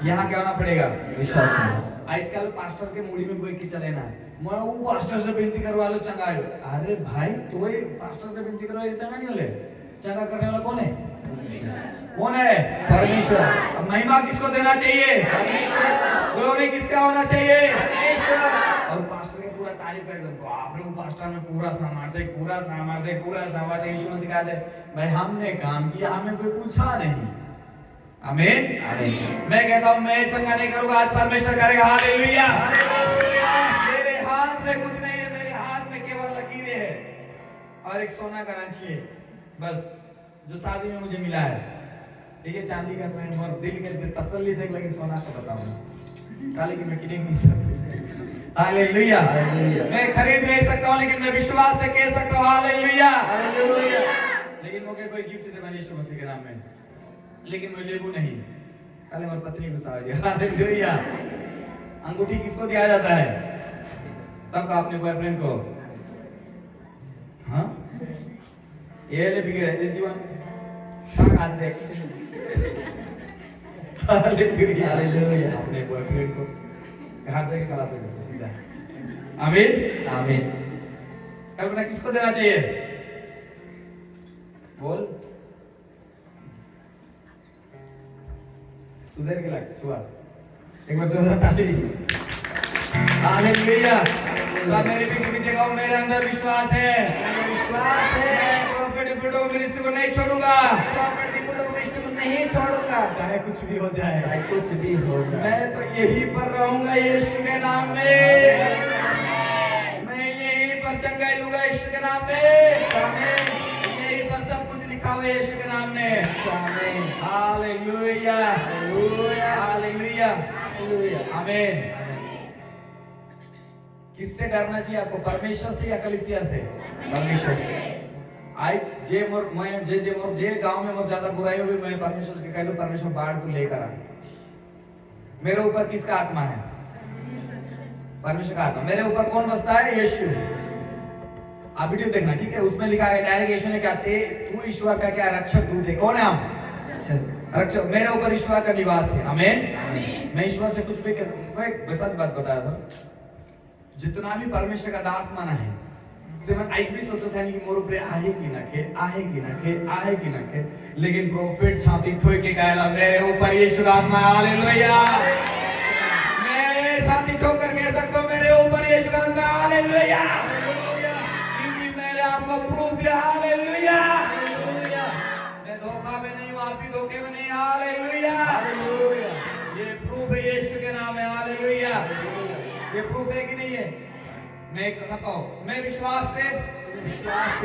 A: यहाँ क्या होना पड़ेगा?
B: विश्वास में।
A: आजकल पास्टर के मुड़ी में कोई की चले ना, मैं वो पास्टर से विनती करवा लो चंगा है। अरे भाई तो ये पास्टर से विनती करवा, ये चंगा नहीं होले। चंगा करने वाला कौन है? कौन है?
B: परमेश्वर।
A: अब महिमा किसको देना चाहिए?
B: परमेश्वर।
A: ग्लोरी किसका होना चाहिए?
B: परमेश्वर।
A: और पास्टर के पूरा तारीफ कर दो, बाप रे वो पास्टर में पूरा सामर्थ्य, पूरा सामर्थ्य, पूरा सामर्थ्य। यीशु ने सिखा दे भाई हमने काम किया, हमें कोई पूछा नहीं। आमीन,
B: आमीन।
A: मैं कहता हूँ मैं चंगा नहीं करूंगा, आज परमेश्वर करेगा। हालेलुया।
B: हालेलुया।
A: मेरे हाथ में कुछ नहीं है, मेरे हाथ में केवल लकीरें हैं और एक सोना का रांची है, बस जो शादी में मुझे मिला है। ठीक है, चांदी का पेंट और दिल के तसल्ली देख, लेकिन सोना का बताऊंगा काले की मैं किडिंग नहीं सकता। हालेलुया। मैं खरीद नहीं सकता हूँ, लेकिन मैं विश्वास से कह सकता हूँ हालेलुया।
B: हालेलुया।
A: लेकिन मुझे कोई गिफ्ट दे यीशु मसीह के नाम में, लेकिन मैं लेबू नहीं, खाली मेरी पत्नी गुस्सा हो गया। हालेलुया। अंगूठी किसको दिया जाता है? सबका अपने बॉयफ्रेंड को। हाँ ये ले बिगड़े दे जीवन आज देख। हालेलुया।
B: हालेलुया।
A: अपने बॉयफ्रेंड को घर जाके क्लास में करते सीधा। आमीन,
B: आमीन।
A: कल्पना किसको देना चाहिए? बोल सुधर के लग छुआ एक बार जोरदार ताली। हालेलुया। सब मेरे पीछे गाओ, मेरे अंदर विश्वास है,
B: विश्वास है।
A: प्रॉफिट बिल्डो मिनिस्ट्री को नहीं छोड़ूंगा,
B: प्रॉफिट बिल्डो मिनिस्ट्री को नहीं छोड़ूंगा,
A: चाहे कुछ भी हो जाए,
B: चाहे कुछ भी हो जाए।
A: मैं तो यहीं पर रहूंगा यीशु के नाम में। मैं यहीं पर चंगाई लूंगा यीशु के नाम में।
B: आमीन।
A: यहीं पर सब कुछ लिखा हुआ है यीशु के नाम में।
B: आमीन।
A: Hallelujah,
B: hallelujah.
A: Hallelujah,
B: hallelujah.
A: आमीन। किससे डरना चाहिए आपको? परमेश्वर से या कलीसिया से?
B: परमेश्वर से।
A: आज जे मोर जे गांव में मोर ज्यादा बुराई हुई, मैं परमेश्वर से कह दूं परमेश्वर बाढ़ तू लेकर आ। मेरे ऊपर किसका आत्मा है? परमेश्वर का आत्मा। मेरे ऊपर कौन बसता है? यीशु। आप वीडियो देखना, ठीक है, उसमें लिखा है डायरेक्ट यीशु ने क्या तू ईश्वर का क्या रक्षक दूत है। कौन है हम?
B: अच्छा
A: रक्षा, मेरे ऊपर ईश्वर का निवास है। आमीन। मैं ईश्वर से कुछ भी मैं सच बात बताया था, जितना भी परमेश्वर का दास माना है से मैं आज भी सोचता था कि मोर ऊपर आएगी ना के, लेकिन प्रोफेट छाती ठोक के कहला मेरे ऊपर यीशु का आत्मा। हालेलुया। मैं छाती ठोक कर कह सकता हूं मेरे ऊपर यीशु का आत्मा। हालेलुया। क्योंकि मैंने आपको प्रूफ दिया। हालेलुया। मैं धोखा में नहीं हूं, आप भी धोखे में नहीं। हालेलुया। ये प्रूफ है यीशु के नाम है। हालेलुया। ये प्रूफ है कि नहीं है? मैं कहता हूं, मैं विश्वास से